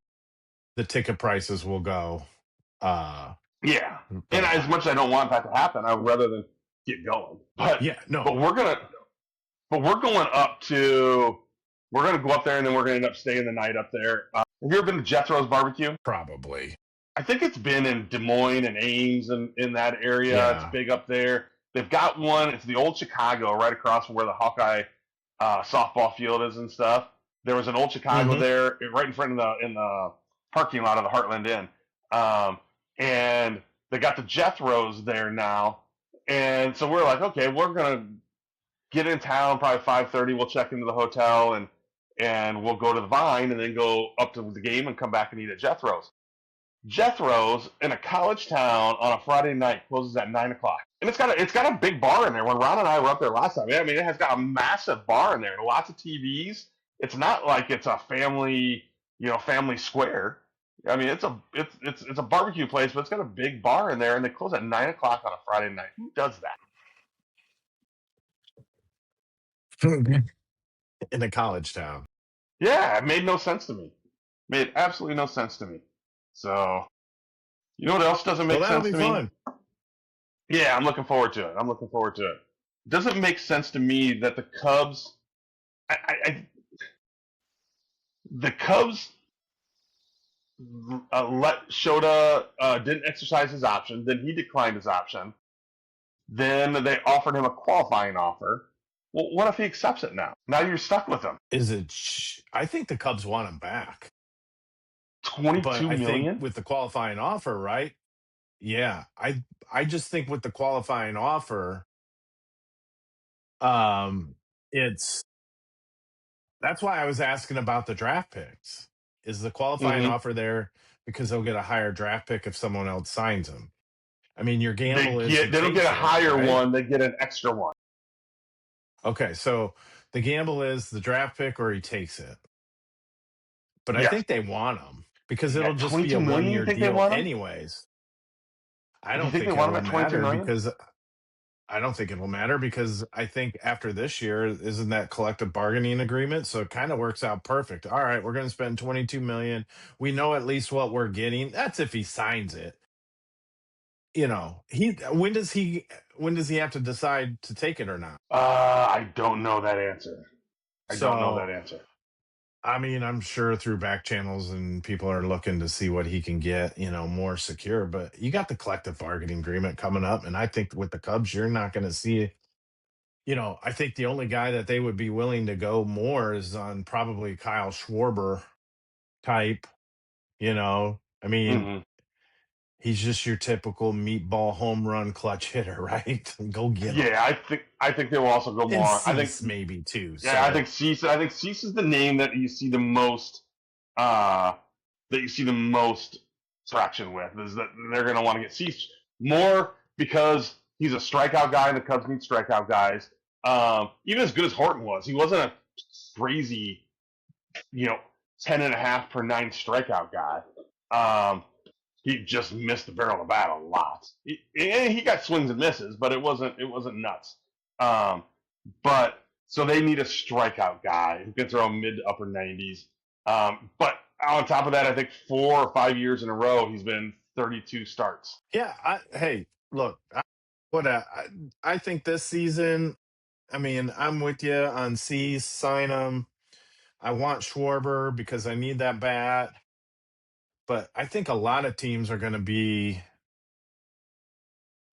the ticket prices will Yeah. go And as much as higher. I don't want that to happen, I would rather than get going. Yeah, But no, we're going up to we're gonna go up there and then we're gonna end up staying the night up there. Have you ever been to Jethro's Barbecue? probably. I think it's been in Des Moines and Ames and in that area. It's Yeah. big up there. They've got one. It's the old Chicago, right across from where the Hawkeye softball field is and stuff. There was an old Chicago Hmm. there, right in front of the parking lot of the Heartland Inn, and they got the Jethros there now. And so we're like, okay, we're gonna get in town probably 5:30. We'll check into the hotel and we'll go to the Vine and then go up to the game and come back and eat at Jethro's. Jethro's in a college town on a Friday night closes at 9 o'clock, and it's got a big bar in there. When Ron and I were up there last time, I mean, it has got a massive bar in there, lots of TVs. It's not like it's a family square. I mean, it's a barbecue place, but it's got a big bar in there, and they close at 9 o'clock on a Friday night. Who does that? In a college town. Yeah, it made no sense to me. Made absolutely no sense to me. So, you know what else doesn't Well, make that'll sense be to me? fun. Yeah, I'm looking forward to it. I'm looking forward to it. Doesn't make sense to me that the Cubs, the Cubs let Shota didn't exercise his option. Then he declined his option. Then they offered him a qualifying offer. Well, what if he accepts it now? Now you're stuck with him. I think the Cubs want him back, but 22 I think million. with the qualifying offer, right? Yeah, I just think with the qualifying offer, um, it's that's why I was asking about the draft picks. Is the qualifying Mm-hmm. offer there because they'll get a higher draft pick if someone else signs him? I mean, your They gamble is he get they don't get takes a it, higher right? one. They get an extra one. Okay, so the gamble is the draft pick or he takes it. But I Yes. think they want him because it'll At just be 22 a million, one you year think they deal, want him? anyways. I Do you don't think they think want him it'll at 22 matter million? because I don't think it will matter because I think after this year, isn't that collective bargaining agreement? So it kind of works out perfect. All right, we're going to spend 22 million. We know at least what we're getting. That's if he signs it. He when does he have to decide to take it or not? I don't know that answer. I don't know that So answer. I mean, I'm sure through back channels and people are looking to see what he can get, more secure. But you got the collective bargaining agreement coming up, and I think with the Cubs, you're not going to see. I think the only guy that they would be willing to go more is on probably Kyle Schwarber type. I mean, Mm-hmm. he's just your typical meatball home run clutch hitter, right? Go get him. Yeah, I think they will also go And more. Cease maybe too. Yeah, I So think Cease. I think Cease is the name that you see the most. Uh, that you see the most traction with is that they're going to want to get Cease more because he's a strikeout guy, and the Cubs need strikeout guys. Even as good as Horton was, he wasn't a crazy, you know, 10.5 per nine strikeout guy. Um, he just missed the barrel of the bat a lot. He got swings and misses, but it wasn't nuts. Um, but so they need a strikeout guy who can throw mid to upper 90s. But on top of that, I think 4 or 5 years in a row he's been 32 starts. yeah, hey, look, I think this season. I mean, I'm with you on Cease, sign him. I want Schwarber because I need that bat. But I think a lot of teams are going to be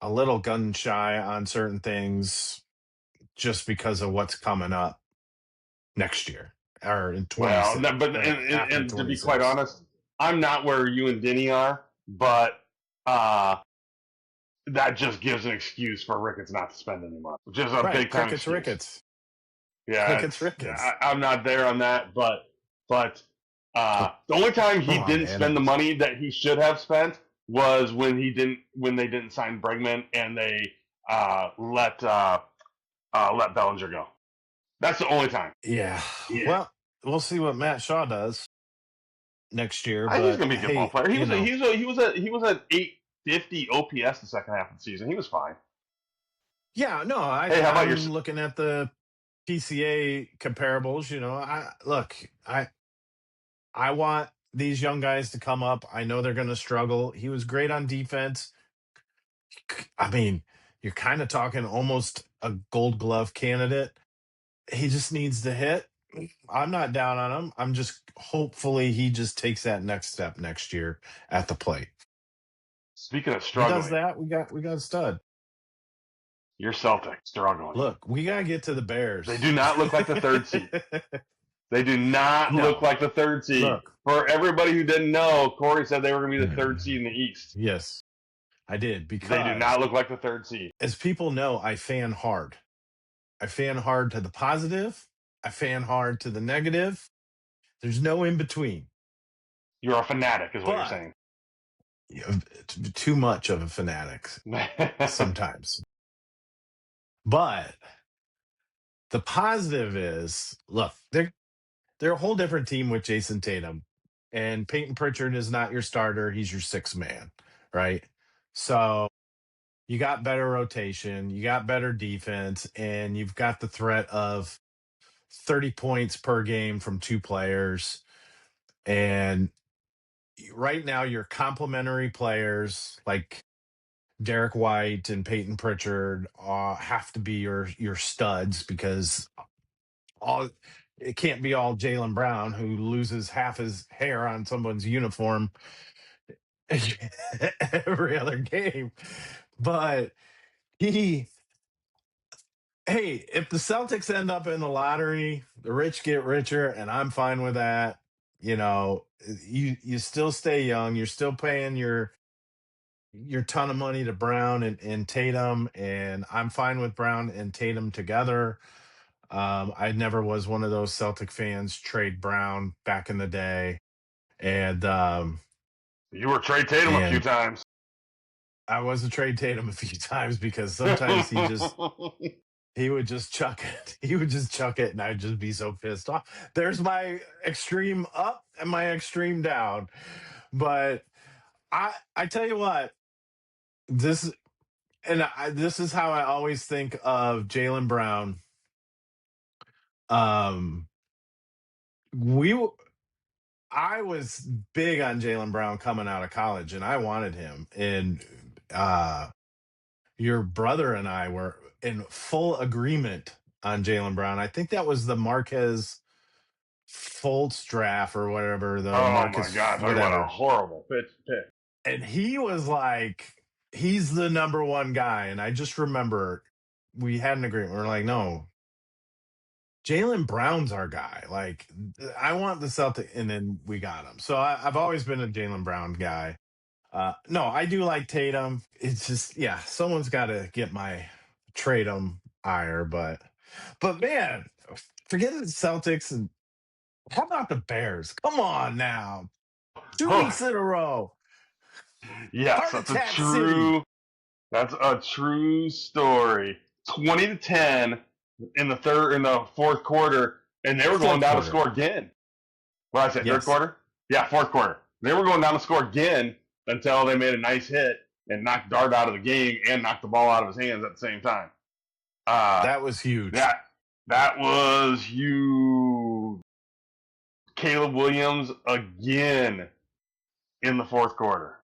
a little gun shy on certain things just because of what's coming up next year or in Well, 26 but after and to be quite 26. honest, I'm not where you and Denny are, but that just gives an excuse for Ricketts not to spend any money, which is a Right. big time Crickets, excuse. Rickets. Yeah, Crickets, Rickets. I'm not there on that, but the only time he Come on, didn't spend the man. money that he should have spent was when they didn't sign Bregman and they let Bellinger go. That's the only time. Yeah. Well, we'll see what Matt Shaw does next year. I think he's But gonna be a good ball hey, player. He was an 850 OPS the second half of the season. He was fine. yeah, no, Hey, how about your? I'm looking at the PCA comparables. I want these young guys to come up. I know they're going to struggle. He was great on defense. I mean, you're kind of talking almost a Gold Glove candidate. He just needs to hit. I'm not down on him. I'm just hopefully he just takes that next step next year at the plate. Speaking of If he does struggling, that, we got a stud. your Celtics struggling. Look, we gotta get to the Bears. They do not look like the third seed. They do not No. look like the third seed. Look. For everybody who didn't know, Corey said they were going to be the third seed in the East. Yes, I did, because They do not look like the third seed. as people know, I fan hard. I fan hard to the positive. I fan hard to the negative. There's no in between. You're a fanatic, is what you're saying. Too much of a fanatic sometimes. But the positive is, look, they're a whole different team with Jason Tatum, and Peyton Pritchard is not your starter. He's your sixth man, right? So you got better rotation, you got better defense, and you've got the threat of 30 points per game from two players. And right now, your complementary players like Derek White and Peyton Pritchard have to be your studs, because all it can't be all Jaylen Brown, who loses half his hair on someone's uniform every other game. But he, hey, if the Celtics end up in the lottery, the rich get richer, and I'm fine with that. You still stay young. You're still paying your ton of money to Brown and Tatum, and I'm fine with Brown and Tatum together. I never was one of those Celtic fans trade Brown back in the day, and you were trade Tatum a few times. I was a trade Tatum a few times because sometimes he would just chuck it. He would just chuck it, and I'd just be so pissed off. There's my extreme up and my extreme down, but I tell you what, this this is how I always think of Jaylen Brown. Um, I was big on Jaylen Brown coming out of college, and I wanted him. And your brother and I were in full agreement on Jaylen Brown. I think that was the Marquez Fultz draft or whatever. The Marcus, my God, whatever. What a horrible pick. And he was like, he's the number one guy. And I just remember we had an agreement. We're like, no, Jaylen Brown's our guy. Like, I want the Celtic, and then we got him. So I've always been a Jaylen Brown guy. No, I do like Tatum. It's just, yeah, someone's got to get my trade him ire. But man, forget the Celtics, and how about the Bears? Come on now, 2 weeks in a row. Yes, that's a true story. 20-10 in the fourth quarter, and they were going down to score again. What did I say? Yes. Third quarter? Yeah, fourth quarter. They were going down to score again until they made a nice hit and knocked Dart out of the game and knocked the ball out of his hands at the same time. That was huge. That was huge. Caleb Williams again in the fourth quarter.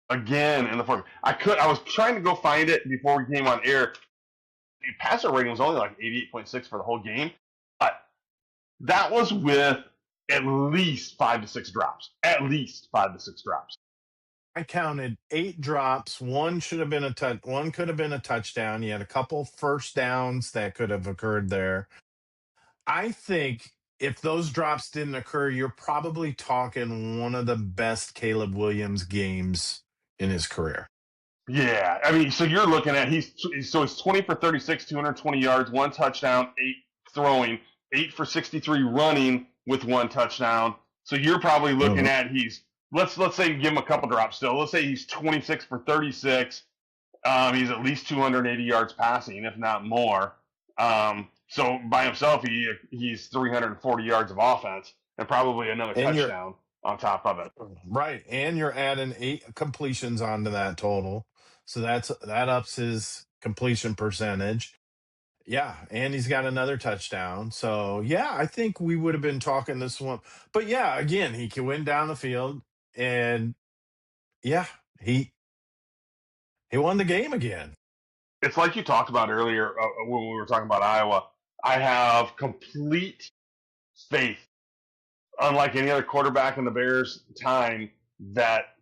Again in the fourth. I was trying to go find it before we came on air. The passer rating was only like 88.6 for the whole game. But that was with at least 5 to 6 drops. At least 5 to 6 drops. I counted 8 drops. One should have been a one could have been a touchdown. You had a couple first downs that could have occurred there. I think if those drops didn't occur, you're probably talking one of the best Caleb Williams games in his career. Yeah, I mean, so you're looking at he's 20 for 36, 220 yards, 1 touchdown, 8 throwing, 8 for 63 running with 1 touchdown. So you're probably looking at let's say you give him a couple drops still. Let's say he's 26 for 36. He's at least 280 yards passing, if not more. So by himself, he's 340 yards of offense and probably another touchdown on top of it. Right, and you're adding 8 completions onto that total, so that ups his completion percentage. Yeah, and he's got another touchdown. So yeah, I think we would have been talking this one. But yeah, again, he went down the field, and yeah, he won the game again. It's like you talked about earlier when we were talking about Iowa. I have complete faith, unlike any other quarterback in the Bears' time, that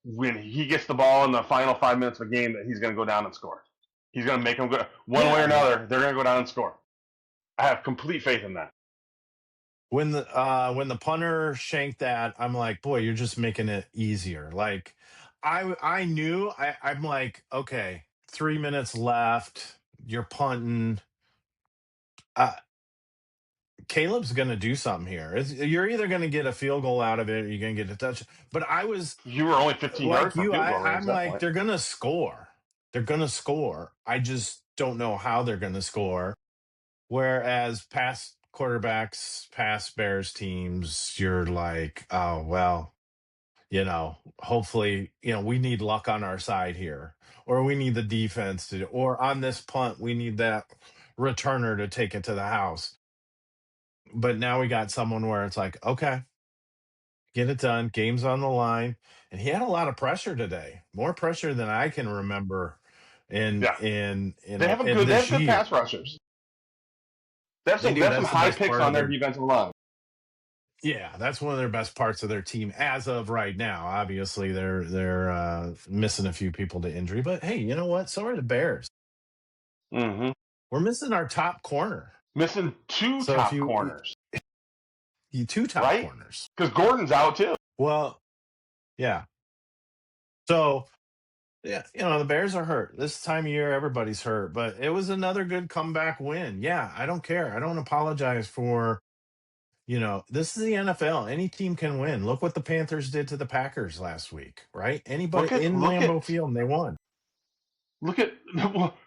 when he gets the ball in the final 5 minutes of a game, that he's going to go down and score. He's going to make them go one way or another. They're going to go down and score. I have complete faith in that. When the punter shanked that, I'm like, boy, you're just making it easier. Like, I knew I'm like, okay, 3 minutes left. You're punting. Caleb's going to do something here. You're either going to get a field goal out of it, or you're going to get a touch. But you were only 15 like yards from field goal range. I'm like, point. They're going to score. They're going to score. I just don't know how they're going to score. Whereas past quarterbacks, past Bears teams, you're like, oh, well, hopefully, we need luck on our side here, or we need the defense to, or on this punt, we need that returner to take it to the house. But now we got someone where it's like, okay, get it done. Game's on the line. And he had a lot of pressure today, more pressure than I can remember. They have good pass rushers. They have some high picks on their defensive line. Yeah, that's one of their best parts of their team as of right now. Obviously, they're missing a few people to injury, but hey, you know what? So are the Bears. Mm-hmm. We're missing our top corner. Missing two top corners. Two top corners. Because Gordon's out too. Well, yeah. So, yeah, the Bears are hurt. This time of year, everybody's hurt. But it was another good comeback win. Yeah, I don't care. I don't apologize for, this is the NFL. Any team can win. Look what the Panthers did to the Packers last week, right? Anybody in Lambeau Field, and they won.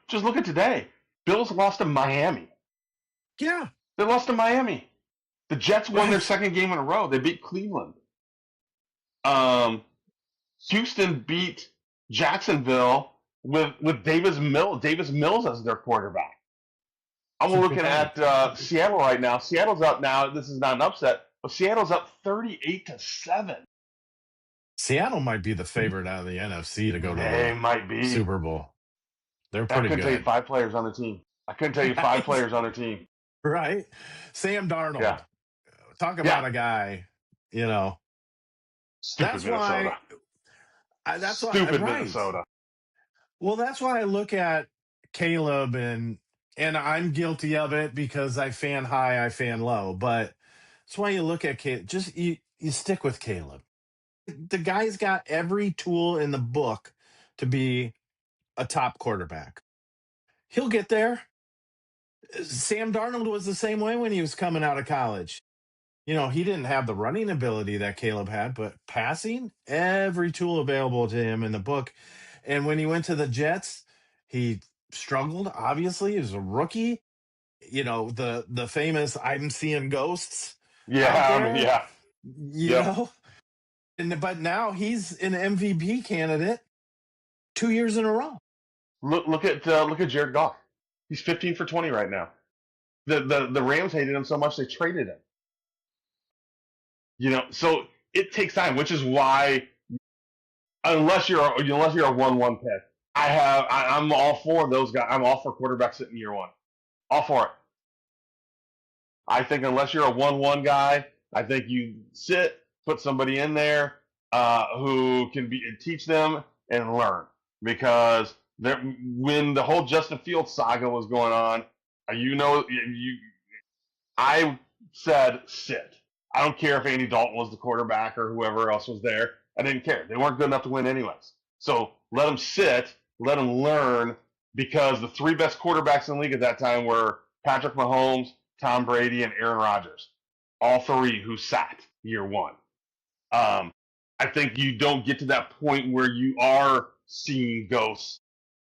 Just look at today. Bills lost to Miami. Yeah. They lost to Miami. The Jets won their second game in a row. They beat Cleveland. Houston beat Jacksonville with Davis Mills as their quarterback. I'm looking at Seattle right now. Seattle's up now. This is not an upset, but Seattle's up 38-7. Seattle might be the favorite out of the NFC to go to the Super Bowl. They're pretty good. I couldn't tell you 5 players on the team. I couldn't tell you 5 players on their team. Right. Sam Darnold. Yeah. Talk about a guy, Stupid Minnesota. Stupid Minnesota. Well, that's why I look at Caleb, and I'm guilty of it because I fan high, I fan low. But that's why you look at Caleb. Just you stick with Caleb. The guy's got every tool in the book to be a top quarterback. He'll get there. Sam Darnold was the same way when he was coming out of college. He didn't have the running ability that Caleb had, but passing, every tool available to him in the book. And when he went to the Jets, he struggled. Obviously, he was a rookie. The famous "I'm seeing ghosts." Yeah, But now he's an MVP candidate 2 years in a row. Look at Jared Goff. He's 15 for 20 right now. The Rams hated him so much they traded him. So it takes time, which is why unless you're a 1-1 pick, I'm all for those guys. I'm all for quarterbacks sitting year one. All for it. I think unless you're a 1-1 guy, I think you sit, put somebody in there who can teach them and learn. Because when the whole Justin Fields saga was going on, I said sit. I don't care if Andy Dalton was the quarterback or whoever else was there. I didn't care. They weren't good enough to win anyways. So let them sit, let them learn, because the three best quarterbacks in the league at that time were Patrick Mahomes, Tom Brady, and Aaron Rodgers. All three who sat year one. I think you don't get to that point where you are seeing ghosts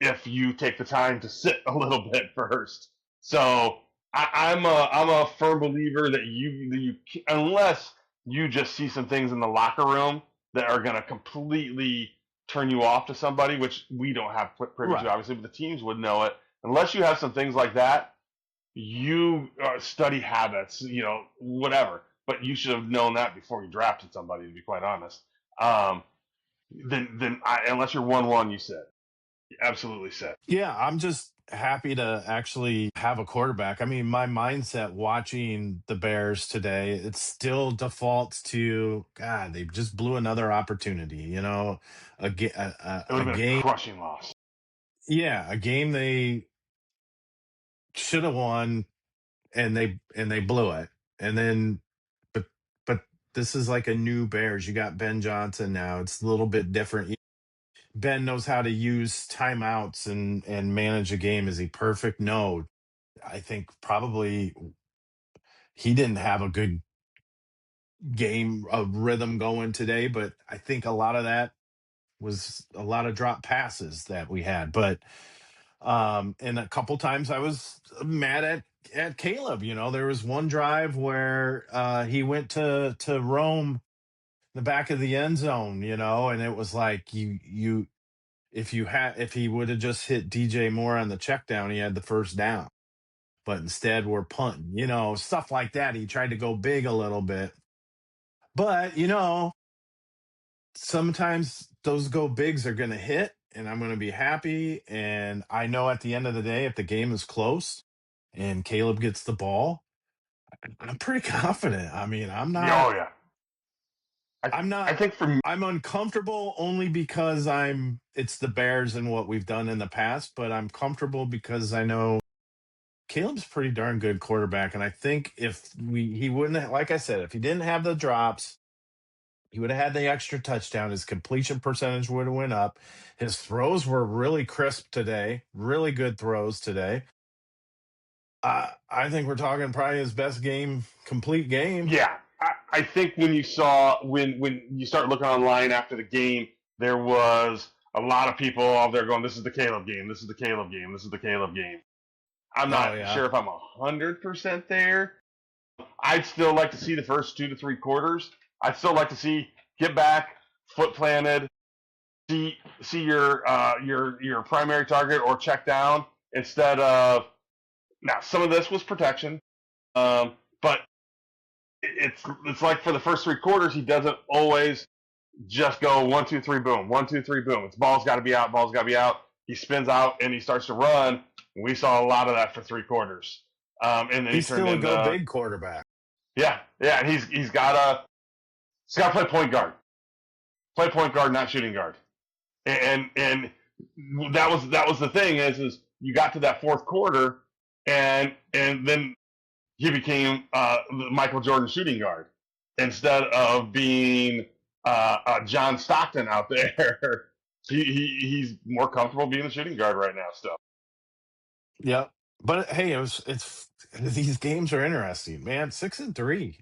if you take the time to sit a little bit first. So I'm a firm believer that you unless you just see some things in the locker room that are going to completely turn you off to somebody, which we don't have privy to, obviously, but the teams would know it. Unless you have some things like that, you study habits, whatever. But you should have known that before you drafted somebody, to be quite honest. Unless you're 1-1, you sit. You absolutely sit. Yeah, I'm just happy to actually have a quarterback. I mean, my mindset watching the Bears today, it still defaults to God. They just blew another opportunity. A, ga- It would a have been a game. crushing loss. Yeah, a game they should have won, and they blew it. And then, but but this is like a new Bears. You got Ben Johnson now. It's a little bit different. Ben knows how to use timeouts and manage a game. Is he perfect? No. I think probably he didn't have a good game of rhythm going today, but I think a lot of that was a lot of drop passes that we had. But and a couple times I was mad at Caleb. There was one drive where he went to roam the back of the end zone, and it was like you if he would have just hit DJ Moore on the check down, he had the first down. But instead we're punting, stuff like that. He tried to go big a little bit. But, sometimes those go bigs are going to hit, and I'm going to be happy. And I know at the end of the day, if the game is close and Caleb gets the ball, I'm pretty confident. I mean, Oh yeah. I'm I not, think for me, I'm uncomfortable only because it's the Bears and what we've done in the past, but I'm comfortable because I know Caleb's a pretty darn good quarterback. And I think if he wouldn't have, like I said, if he didn't have the drops, he would have had the extra touchdown. His completion percentage would have went up. His throws were really crisp today. Really good throws today. I think we're talking probably his best complete game. yeah, I think when you start looking online after the game, there was a lot of people out there going, "This is the Caleb game. This is the Caleb game. This is the Caleb game." I'm Oh not yeah. sure if I'm 100% there. I'd still like to see the first 2 to 3 quarters. I'd still like to see get back, foot planted, see your primary target or check down instead of now. Some of this was protection, but it's like for the first 3 quarters, he doesn't always just go 1, 2, 3, boom, 1, 2, 3, boom. It's ball's got to be out, ball's got to be out. He spins out and he starts to run. We saw a lot of that for 3 quarters, and then He's he turned still a into go big quarterback. yeah. And he's got to play point guard, not shooting guard, and that was the thing is you got to that fourth quarter, and then he became the Michael Jordan shooting guard instead of being John Stockton out there. He's more comfortable being the shooting guard right now. Still, Yep. But hey, it's these games are interesting, man. 6-3.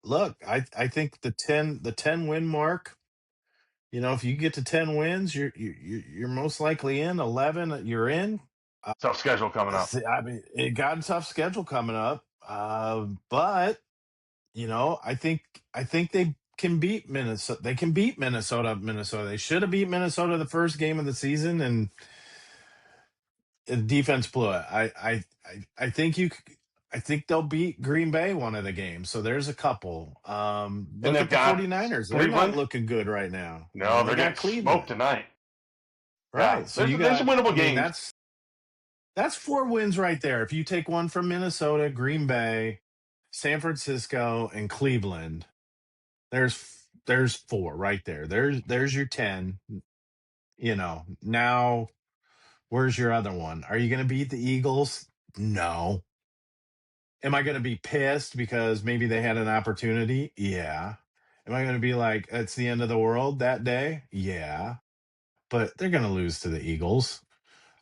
Look, I think the ten win mark. If you get to 10 wins, you're most likely in. 11, you're in. tough schedule coming up. I mean, it got a tough schedule coming up, but I think they can beat Minnesota. They can beat Minnesota. They should have beat Minnesota the first game of the season, and the defense blew it. I think I think they'll beat Green Bay one of the games. So there's a couple. And Look they've at the got 49ers. They're not Cleveland. looking good right now. No, They they're got getting smoked Cleveland. tonight. Yeah, Right. So you there's got, winnable I mean, games. that's 4 wins right there. If you take one from Minnesota, Green Bay, San Francisco and Cleveland. There's four right there. There's your 10. Now where's your other one? Are you going to beat the Eagles? No. Am I going to be pissed because maybe they had an opportunity? Yeah. Am I going to be like, it's the end of the world that day? Yeah. But they're going to lose to the Eagles.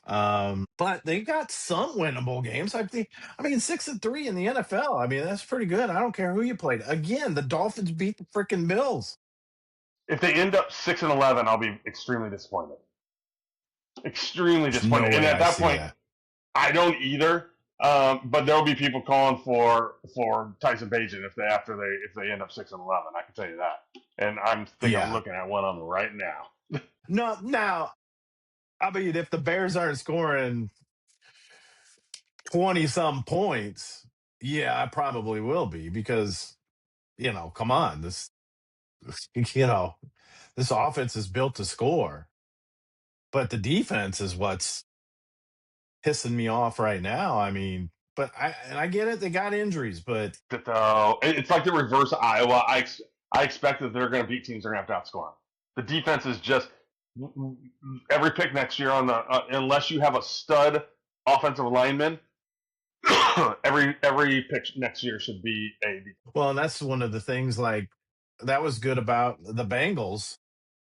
But they got some winnable games. I mean, 6-3 in the NFL. I mean, that's pretty good. I don't care who you played. Again, the Dolphins beat the freaking Bills. If they end up 6-11, I'll be extremely disappointed. Extremely There's no disappointed. And way at I that see point, that. I don't either. But there'll be people calling for Tyson Bagent if they end up 6-11. I can tell you that. And I'm Yeah. looking at one of them right now. No, now, I mean, if the Bears aren't scoring 20 some points, yeah, I probably will be because, come on, you know, this offense is built to score, but the defense is what's pissing me off right now. I mean, but I get it. They got injuries, but Though it's like the reverse of Iowa. I expect that they're going to beat teams. They're going to have to outscore them. The defense is just every pick next year on the unless you have a stud offensive lineman. every pick next year should be a. well, and that's one of the things like that was good about the Bengals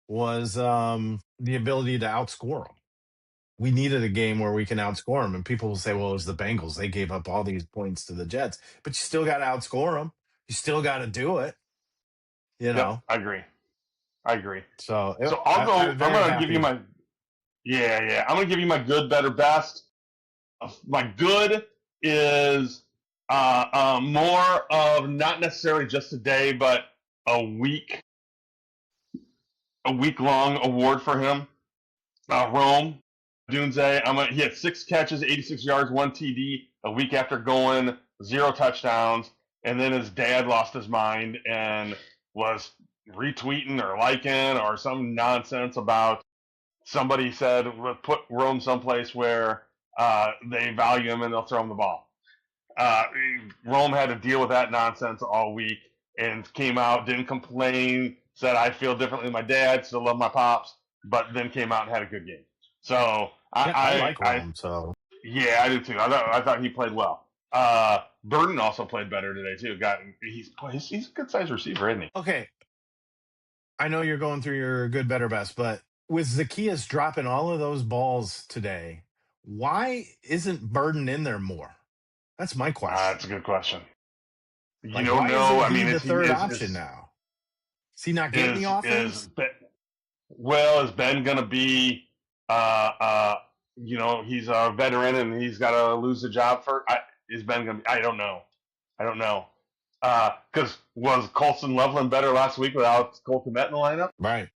was the ability to outscore them. We needed a game where we can outscore them. And people will say, well, it was the Bengals. They gave up all these points to the Jets. But you still got to outscore them. You still got to do it, you Yep, know? I agree. I agree. So So I'll go. I'm I'm very going to give you happy. my yeah. I'm going to give you my good, better, best. My good is more of not necessarily just today, but a week long award for him. Rome Dunze. He had 6 catches, 86 yards, 1 TD a week after going 0 touchdowns, and then his dad lost his mind and was retweeting or liking or some nonsense about somebody said put Rome someplace where they value him and they'll throw him the ball. Uh, Rome had to deal with that nonsense all week and came out, didn't complain, said I feel differently than my dad, still love my pops, but then came out and had a good game. So Yeah, I like I Rome. So, yeah, I do too. I thought he played well. Burden also played better today too. He's a good sized receiver, isn't he? okay. I know you're going through your good, better, best, but with Zacchaeus dropping all of those balls today, why isn't Burden in there more? That's my That's question. a good question. You Like, don't why know. isn't I he mean, the third option now? Is he not getting the offense? is Ben going to be, uh, uh, he's a veteran and he's got to lose the job for, is Ben going to be, I don't know. I don't know. Because was Colson Loveland better last week without Cole Kmet in the lineup? Right.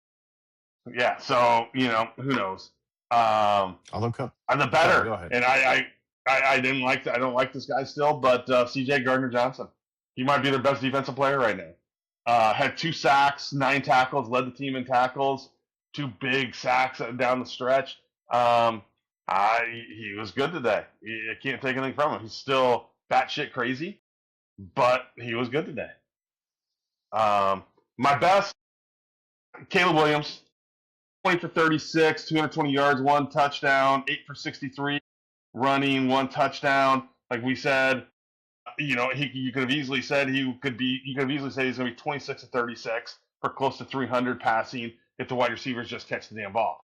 Yeah. So, who knows? Although, I'm the sorry, better. go ahead. And I didn't like, I don't like this guy still, but CJ Gardner Johnson, he might be their best defensive player right now. Had 2 sacks, 9 tackles, led the team in tackles, 2 big sacks down the stretch. He was good today. I can't take anything from him. He's still batshit crazy, but he was good today. My best, Caleb Williams, 20 for 36, 220 yards, 1 touchdown, 8 for 63 running, 1 touchdown. Like we said, you could have easily said you could have easily said he's going to be 26 to 36 for close to 300 passing if the wide receivers just catch the damn ball.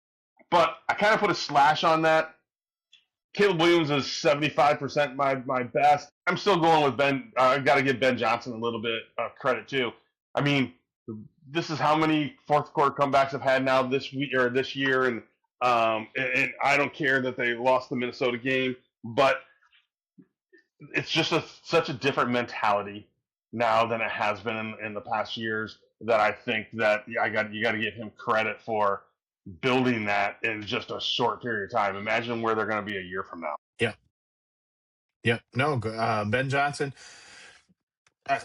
But I kind of put a slash on that. Caleb Williams is 75% my best. I'm still going with Ben. I got to give Ben Johnson a little bit of credit too. I mean, this is how many fourth quarter comebacks I've had now this week or this year, and I don't care that they lost the Minnesota game, but it's just such a different mentality now than it has been in the past years that I think that you got to give him credit for building that in just a short period of time. Imagine where they're going to be a year from now. Yep. Yep. No, Ben Johnson,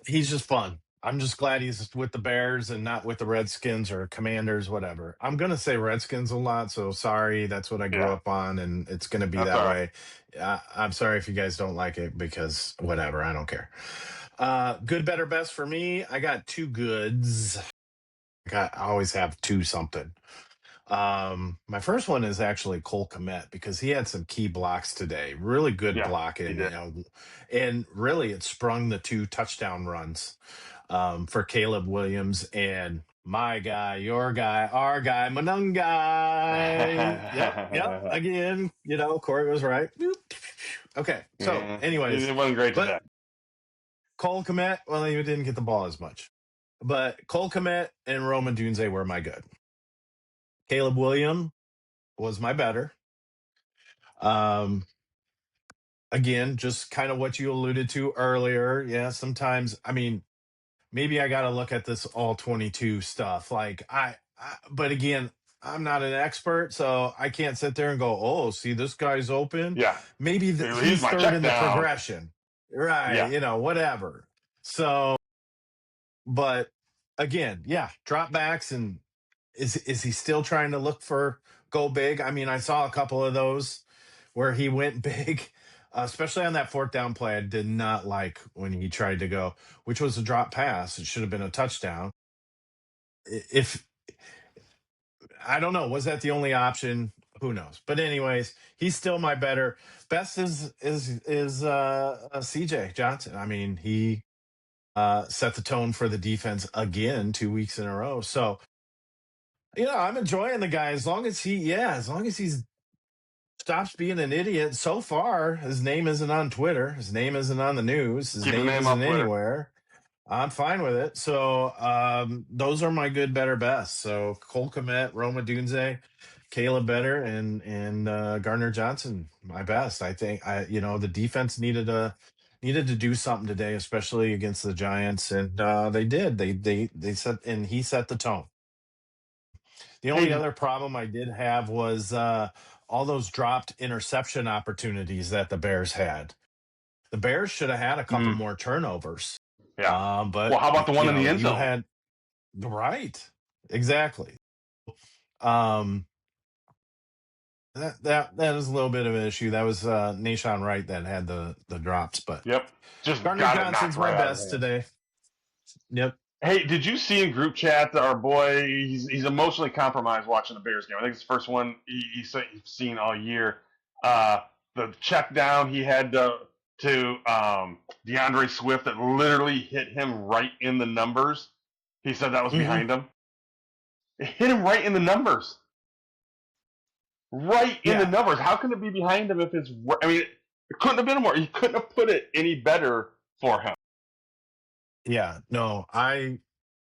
he's just fun. I'm just glad he's with the Bears and not with the Redskins or Commanders, whatever. I'm going to say Redskins a lot, so sorry. That's what I grew Yeah, up on, and it's going to be that's that all right. way. I'm sorry if you guys don't like it because whatever. I don't care. Good, better, best for me. I got two goods. I always have two something. My first one is actually Cole Kmet because he had some key blocks today. Really good Yeah, he blocking, did. and really it sprung the two touchdown runs for Caleb Williams and my guy, your guy, our guy, Manungai. Yep. Again, Corey was right. Boop. Okay. So, Yeah, anyways, it wasn't great but today. Cole Kmet, well, he didn't get the ball as much. But Cole Kmet and Roman Dunze were my good. Caleb Williams was my better. Um, Again, just kind of what you alluded to earlier. Yeah, sometimes, maybe I got to look at this all 22 stuff. Like, but again, I'm not an expert, so I can't sit there and go, oh, see, this guy's open. Yeah, Maybe he's he's my third check in the down. progression. Right. Yeah, Whatever. So, but again, yeah, drop backs. And is he still trying to look for go big? I saw a couple of those where he went big, especially on that fourth down play. I did not like when he tried to go, which was a drop pass. It should have been a touchdown. If I don't know, was that the only option? Who knows? But anyways, he's still my better. Best is CJ Johnson. He set the tone for the defense again 2 weeks in a row. So I'm enjoying the guy as long as he's stops being an idiot. So far, his name isn't on Twitter. His name isn't on the news. His keep his name name isn't off Twitter. anywhere. I'm fine with it. So those are my good, better, best. So Cole Kmet, Roma Dunze, Caleb Better, and Gardner Johnson, my best. I think the defense needed to do something today, especially against the Giants, and they did. They set, and he set the tone. The only Hey, other problem I did have was all those dropped interception opportunities that the Bears had. The Bears should have had a couple mm, more turnovers. yeah. Well, But how about the one in the end you zone? had right, exactly. Um, that is a little bit of an issue. That was Nashawn Wright that had the drops, but Yep, just Gardner got it knocked Johnson's my right out of his best hands. today. Yep. Hey, did you see in group chat that our boy he's emotionally compromised watching the Bears game? I think it's the first one he's seen all year. Uh, the check down he had to DeAndre Swift that literally hit him right in the numbers. He said that was Hmm. behind him. It hit him right in the numbers. Right in the Yeah. numbers. How can it be behind him if it's? I mean, it couldn't have been more. He couldn't have put it any better for him. Yeah. No,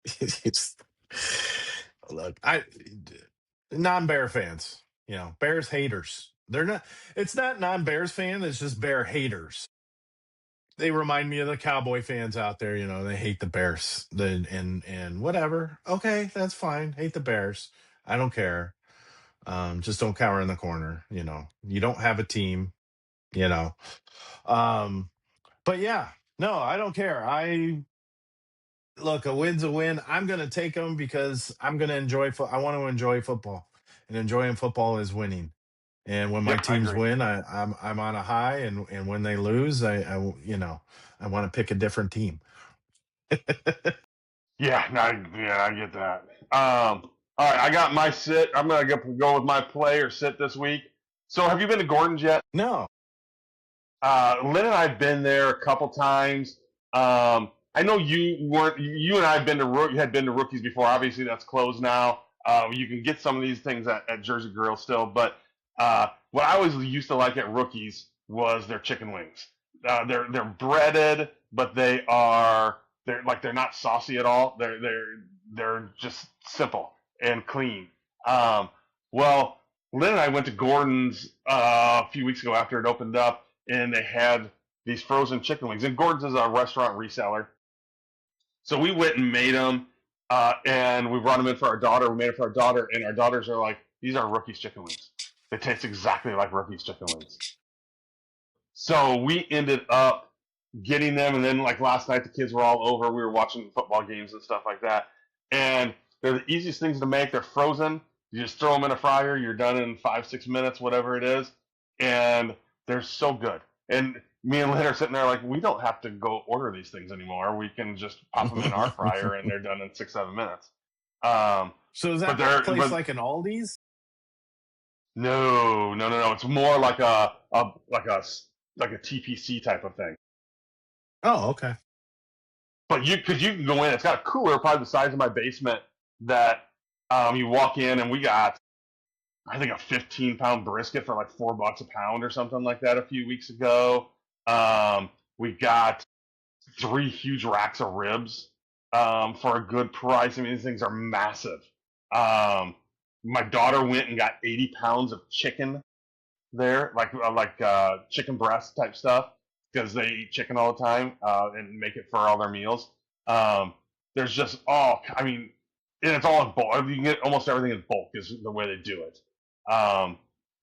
it's look, I non-bear fans, Bears haters. They're not. It's not non-Bears fan. It's just Bear haters. They remind me of the Cowboy fans out there. They hate the Bears. And whatever. Okay, that's fine. Hate the Bears. I don't care. Just don't cower in the corner. You don't have a team. You know. Um, but yeah, no, I don't care. I look, a win's a win. I'm going to take them because I'm going to enjoy. I want to enjoy football, and enjoying football is winning. And when my Yep, I teams agree. win, I'm on a high, and when they lose, I want to pick a different team. Yeah, no, I get that. All right, I got my sit. I'm gonna go with my play or sit this week. So, have you been to Gordon's yet? No. Lynn and I've been there a couple times. I know you weren't. You and I have been to had been to Rookies before. Obviously, that's closed now. You can get some of these things at Jersey Grill still, but what I always used to like at Rookies was their chicken wings. They're breaded, but they're not saucy at all. They're just simple and clean. Um, well, Lynn and I went to Gordon's a few weeks ago after it opened up, and they had these frozen chicken wings. And Gordon's is a restaurant reseller, so we went and made them, and we brought them in for our daughter. We made it for our daughter, and our daughters are like, "These are Rookies chicken wings. They taste exactly like Rookies chicken wings." So we ended up getting them, and then like last night, the kids were all over. We were watching football games and stuff like that, and they're the easiest things to make. They're frozen. You just throw them in a fryer. You're done in 5-6 minutes, whatever it is, and they're so good. And me and Lynn are sitting there like, we don't have to go order these things anymore. We can just pop them in our fryer and they're done in 6-7 minutes. So is But that place like an Aldi's? no. It's more like a TPC type of thing. Oh, okay. But because you can go in, it's got a cooler probably the size of my basement that you walk in, and we got, I think, a 15-pound brisket for like $4 a pound or something like that a few weeks ago. We got 3 huge racks of ribs for a good price. I mean, these things are massive. My daughter went and got 80 pounds of chicken there, like chicken breast type stuff, because they eat chicken all the time and make it for all their meals. There's just I mean, and it's all in bulk. You can get almost everything in bulk is the way they do it.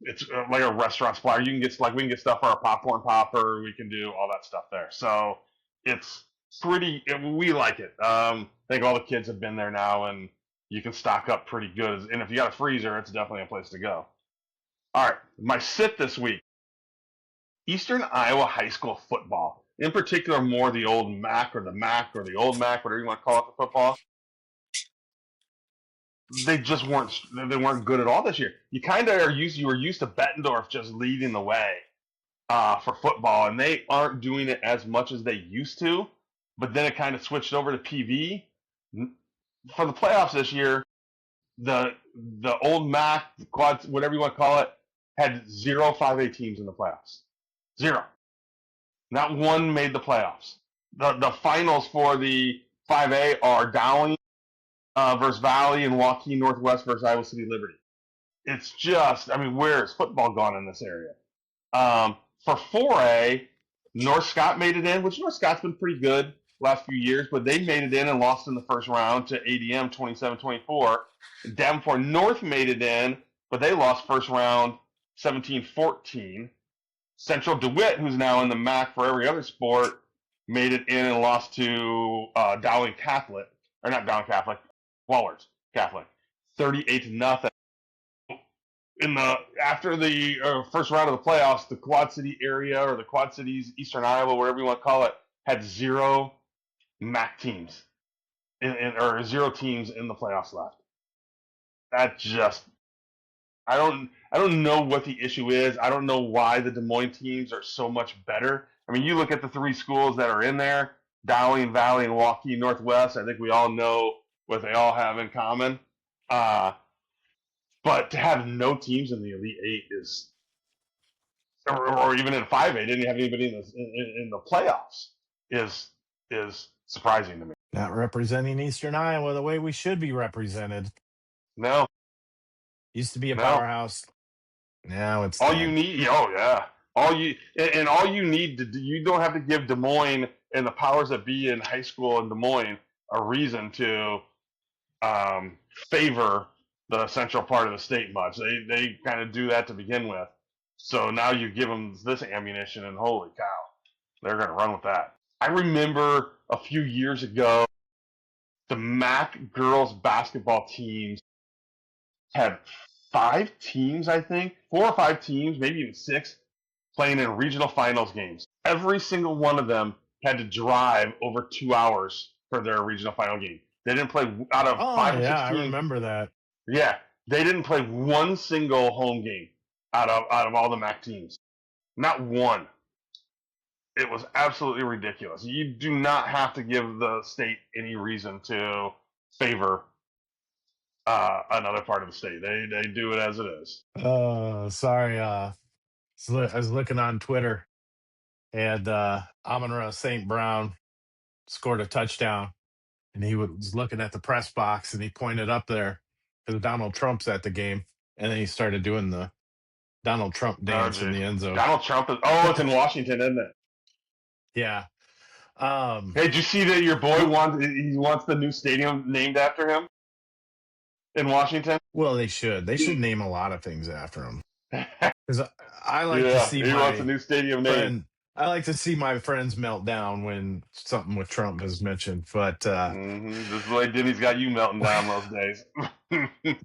It's like a restaurant supplier. You can get we can get stuff for our popcorn popper. We can do all that stuff there. So it's we like it. I think all the kids have been there now, and you can stock up pretty good. And if you got a freezer, it's definitely a place to go. All right, my sit this week: Eastern Iowa high school football. In particular, more the old MAC or the old MAC, whatever you want to call it for football. They just weren't good at all this year. You kind of you were used to Bettendorf just leading the way for football, and they aren't doing it as much as they used to. But then it kind of switched over to PV for the playoffs this year. The old MAC, the quads, whatever you want to call it, had 0 5A teams in the playoffs. 0. Not one made the playoffs. The finals for the 5A are Dowling versus Valley and Waukee Northwest versus Iowa City Liberty. It's just, I mean, where is football gone in this area? For 4A, North Scott made it in, which North Scott's been pretty good last few years, but they made it in and lost in the first round to ADM 27-24. Davenport North made it in, but they lost first round 17-14. Central DeWitt, who's now in the MAC for every other sport, made it in and lost to Dowling Catholic, or not Dowling Catholic, Wallards Catholic, 38-0. After the first round of the playoffs, the Quad City area or the Quad Cities, Eastern Iowa, whatever you want to call it, had 0 MAC teams, or 0 teams in the playoffs left. That just, I don't know what the issue is. I don't know why the Des Moines teams are so much better. I mean, you look at the 3 schools that are in there, Dowling, Valley, and Waukee Northwest. I think we all know what they all have in common. But to have no teams in the Elite 8 is, or even in 5A, didn't have anybody in the playoffs, is surprising to me. Not representing Eastern Iowa the way we should be represented. No. Used to be a powerhouse. Now it's all dead. You need. Oh yeah. All you need to do, you don't have to give Des Moines and the powers that be in high school in Des Moines a reason to favor the central part of the state much. They kind of do that to begin with. So now you give them this ammunition, and holy cow, they're going to run with that. I remember a few years ago, the MAC girls basketball teams had 5 teams, I think, 4 or 5 teams, maybe even 6, playing in regional finals games. Every single one of them had to drive over 2 hours for their regional final game. They didn't play out of 5 or 6 teams. I remember that. Yeah, they didn't play one single home game out of all the MAC teams. Not one. It was absolutely ridiculous. You do not have to give the state any reason to favor another part of the state. They do it as it is. Sorry. I was looking on Twitter, and Amon-Ra St. Brown scored a touchdown, and he was looking at the press box, and he pointed up there because Donald Trump's at the game, and then he started doing the Donald Trump dance in the end zone. Donald Trump is it's in Washington, isn't it? Yeah. Hey, did you see that your boy wants the new stadium named after him in Washington? Well, they should. They should name a lot of things after him. Because I like to see he wants a new stadium name. I like to see my friends melt down when something with Trump is mentioned. But just like Denny's got you melting down those days.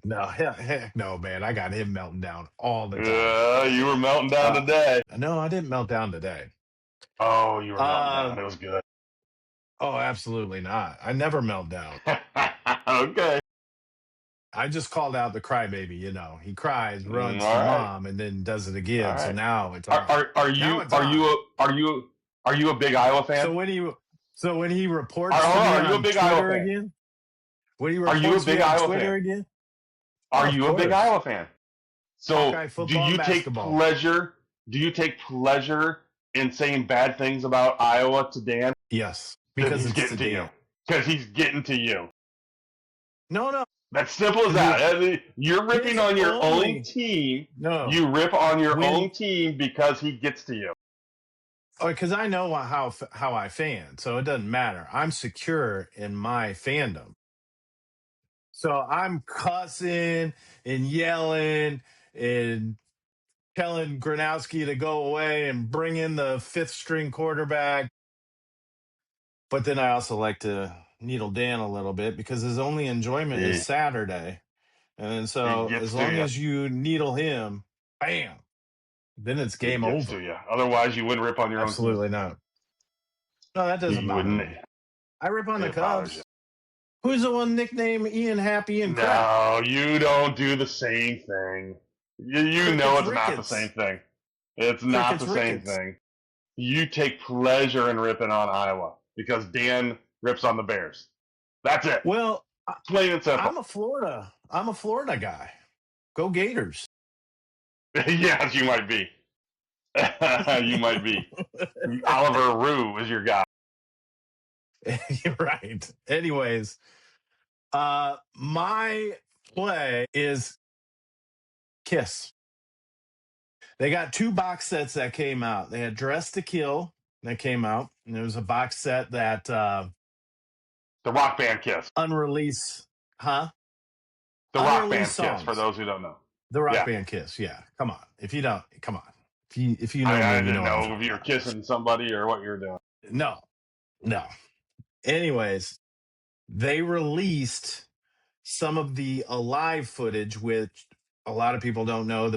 No, heck no, man. I got him melting down all the time. Yeah, you were melting down today. No, I didn't melt down today. Oh, you were melting Uh, down. It was good. oh, absolutely not. I never melt down. Okay. I just called out the crybaby. He cries, runs to All right. mom, and then does it All again. So right. now it's Are on. are are Now you it's are you on. a, are you are you a big Iowa fan? So when he so when he reports to Hold on. me Are you a on big Iowa Twitter fan? again, when he Are you a reports me big on Iowa Twitter fan? again, oh, Are of you a big course, Iowa fan? So Hawkeye do football and you take basketball. pleasure? Do you take pleasure in saying bad things about Iowa to Dan? Yes, Because because he's it's getting to you. sedan. Because he's getting to you. No, no, That's simple as because that. You're ripping his on your own only team. no You rip on your when own team because he gets to you. because I know how I fan, so it doesn't matter. I'm secure in my fandom, so I'm cussing and yelling and telling Gronowski to go away and bring in the fifth string quarterback. But then I also like to needle Dan a little bit because his only enjoyment is He, Saturday. And he so gets as to long you. as you needle him, bam, then it's He game gets over. to you. Otherwise, you wouldn't rip on your own team. Absolutely not. No, that doesn't You bother wouldn't. me. I rip on the It bothers you. Cubs. Who's the one nicknamed Ian Happy and Crap? No, you don't do the same thing. You know Crickets it's not the same Ricketts. thing. It's not Crickets the same Ricketts. thing. You take pleasure in ripping on Iowa because Dan rips on the Bears. That's it. Well, Plain and simple. I'm a Florida guy. Go Gators. Yes, you might be. You might be. Oliver Rue is your guy. You're right. Anyways, my play is Kiss. They got two box sets that came out. They had Dress to Kill that came out, and there was a box set that The rock band Kiss. unreleased, huh? The rock Unreleased band Kiss, for songs. those who don't know. The Rock Yeah. Band Kiss. Yeah, come on. If you don't, come on. If you know I me, you know didn't what I'm know if talking you were about. kissing somebody or what you were doing. No, no. Anyways, they released some of the Alive footage, which a lot of people don't know.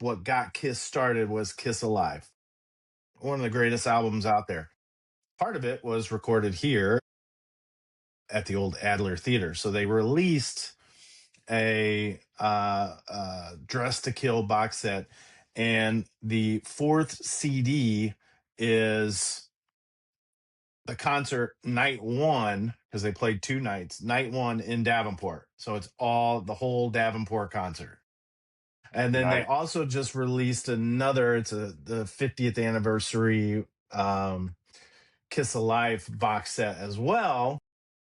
What got Kiss started was Kiss Alive, one of the greatest albums out there. Part of it was recorded here at the old Adler Theater. So they released a Dress to Kill box set, and the fourth CD is the concert night one because they played two nights. Night one in Davenport, so it's all the whole Davenport concert. And then they Nice. also just released another. It's the 50th anniversary Kiss Alive box set as well,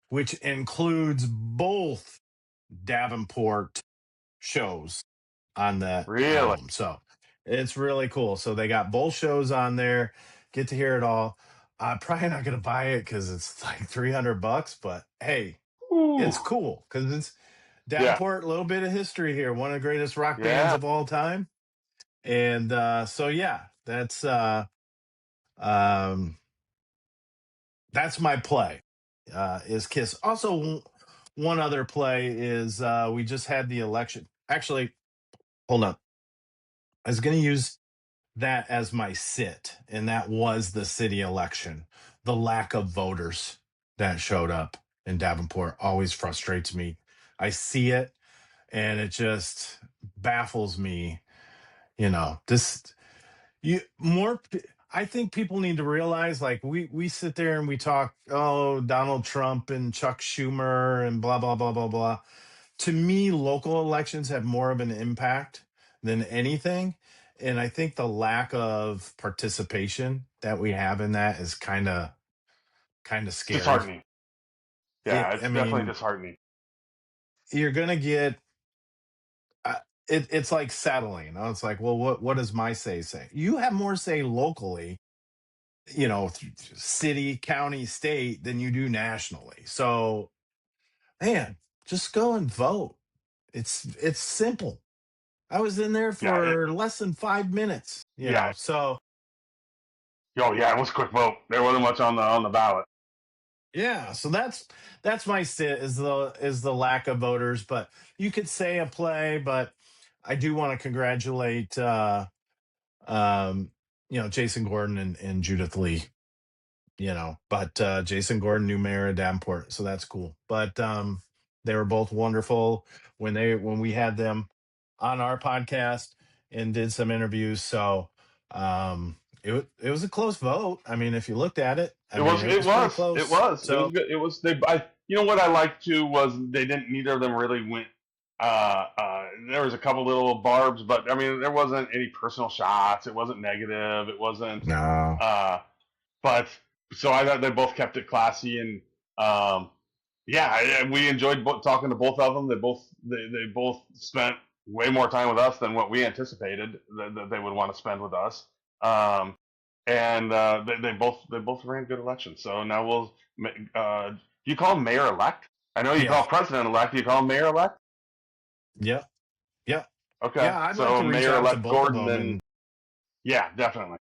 which includes both Davenport shows on that Really? album. So it's really cool. So they got both shows on there. Get to hear it all. I'm probably not going to buy it because it's like $300, but hey, Ooh. it's cool because it's Yeah. Davenport, a little bit of history here, one of the greatest rock bands Yeah. of all time. And so yeah, um that's my play. Is Kiss. Also one other play is we just had the election. Actually, hold on. I was going to use that as my sit, and that was the city election. The lack of voters that showed up in Davenport always frustrates me. I see it, and it just baffles me. This you more. I think people need to realize, like we sit there and we talk, oh, Donald Trump and Chuck Schumer and blah blah blah blah blah. To me, local elections have more of an impact than anything. And I think the lack of participation that we have in that is kind of scary. Disheartening. Yeah, I it's definitely mean, disheartening. you're gonna get uh, it's like settling. It's like, well, what does my say? You have more say locally, city, county, state than you do nationally. So, man, just go and vote. It's simple. I was in there Yeah. for less than 5 minutes, Yeah. So Oh yeah, it was a quick vote. There wasn't much on the ballot. yeah, so that's my sit is the lack of voters, but you could say a play, but I do want to congratulate um Jason Gordon and Judith Lee. But Jason Gordon knew Mayor of Davenport, so that's cool. But they were both wonderful when we had them on our podcast and did some interviews. So it was a close vote. I mean, if you looked at it, It was. it It was pretty was. It close. was. It was So good. It was. They. What I liked too was they didn't. Neither of them really went. There was a couple little barbs, but I mean, there wasn't any personal shots. It wasn't negative. It wasn't. no, But so I thought they both kept it classy, and we enjoyed talking to both of them. They both spent way more time with us than what we anticipated that they would want to spend with us. And they both ran good elections. So now do you call him mayor elect? I know you yeah, call president elect. Do you call him mayor elect? yeah, yeah, Okay, yeah. I'd like so to reach mayor out to elect both of Gordon, them and yeah, definitely.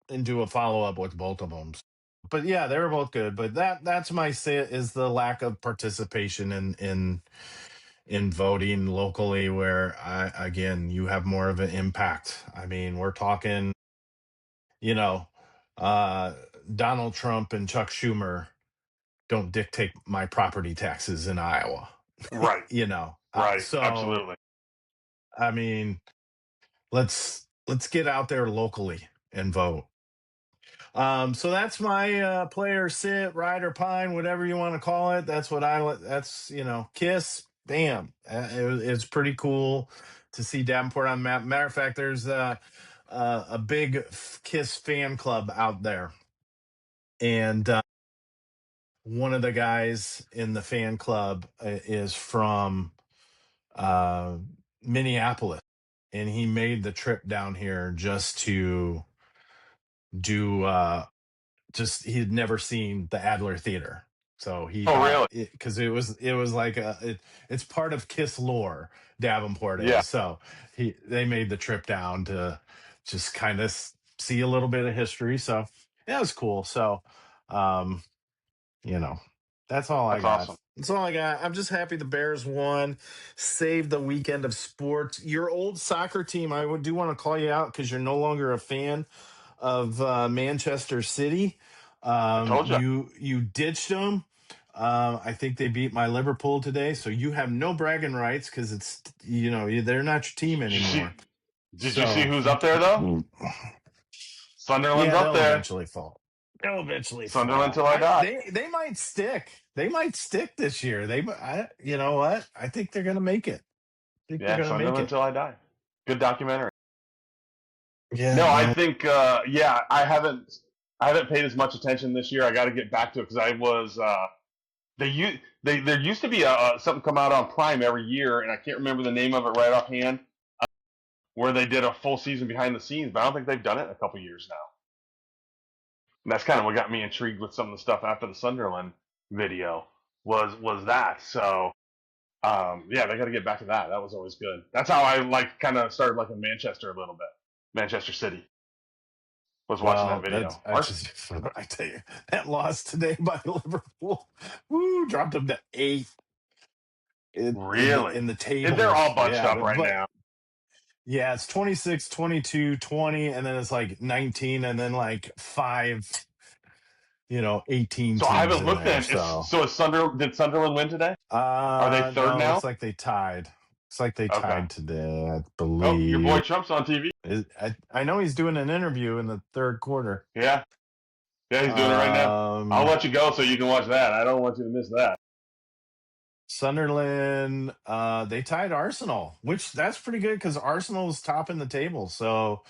and do a follow up with both of them. But yeah, they were both good. But that's my say is the lack of participation in voting locally, where again you have more of an impact. I mean, we're talking, you know, uh, Donald Trump and Chuck Schumer don't dictate my property taxes in Iowa. Right, right, So absolutely. I mean, let's get out there locally and vote. So that's my player sit, ride or pine, whatever you want to call it. That's what that's Kiss, bam. It's pretty cool to see Davenport on the map. Matter of fact, there's a big Kiss fan club out there, and one of the guys in the fan club is from uh, Minneapolis, and he made the trip down here just to do just he had never seen the Adler Theater. So he Oh, thought really? because it was like it's part of Kiss lore. Davenport Yeah, is so they made the trip down to just kind of see a little bit of history. So yeah, it was cool. So um, you know, that's all I that's got. awesome. That's all I got. I'm just happy the Bears won, saved the weekend of sports. Your old soccer team, do want to call you out because you're no longer a fan of Manchester City. I told you. You ditched them. I think they beat my Liverpool today, so you have no bragging rights because they're not your team Did you see? anymore. Did you see So who's up there though? Sunderland's yeah, up they'll there. eventually fall. They'll eventually Sunderland fall. till I die. They might stick. They might stick this year. You know what? I think they're gonna make it. I think they're Yeah, gonna make Sunderland it. till I die. Good documentary. Yeah, No, I no. think I haven't paid as much attention this year. I got to get back to it because I was there used to be something come out on Prime every year, and I can't remember the name of it right offhand, where they did a full season behind the scenes, but I don't think they've done it in a couple years now. And that's kind of what got me intrigued with some of the stuff after the Sunderland video was that. So yeah, they got to get back to that. That was always good. That's how I kind of started liking Manchester a little bit. Manchester City was watching that Well, video. I tell you, that loss today by Liverpool, woo, dropped them to 8 Really? in the And they're tables. all bunched Yeah, up right but now. yeah, it's 26, 22, 20, and then it's like 19, and then like 5, 18 So I teams haven't in looked there. at it. So So is Did Sunderland win today? Are they third no, now? looks like they tied. Looks like they Okay. tied today, I Oh, your believe. boy Trump's on TV. I know he's doing an interview in the third quarter. Yeah. Yeah, he's doing it right now. I'll Um, let you go so you can watch that. I don't want you to miss that. Sunderland, they tied Arsenal, which that's pretty good because Arsenal is top in the table. So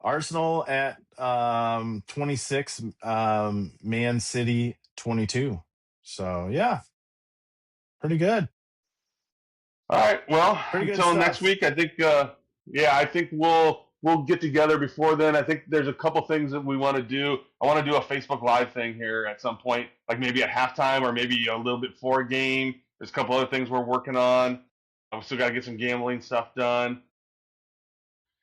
Arsenal at 26, Man City 22. So yeah, pretty good. All right. Well, Pretty good until next stuff. week, I think. I think we'll get together before then. I think there's a couple things that we want to do. I want to do a Facebook Live thing here at some point, like maybe at halftime or maybe a little bit before a game. There's a couple other things we're working on. We still got to get some gambling stuff done.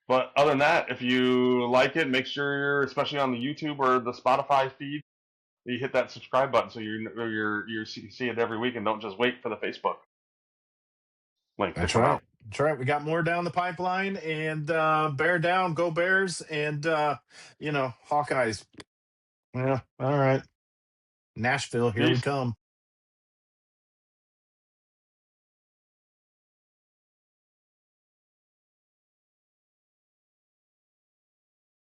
But other than that, if you like it, make sure you're, especially on the YouTube or the Spotify feed, you hit that subscribe button so you see it every week and don't just wait for the Facebook link to That's come right. out. That's right. We got more down the pipeline, and bear down, go Bears, and Hawkeyes. Yeah, all right. Nashville, here we Peace. come.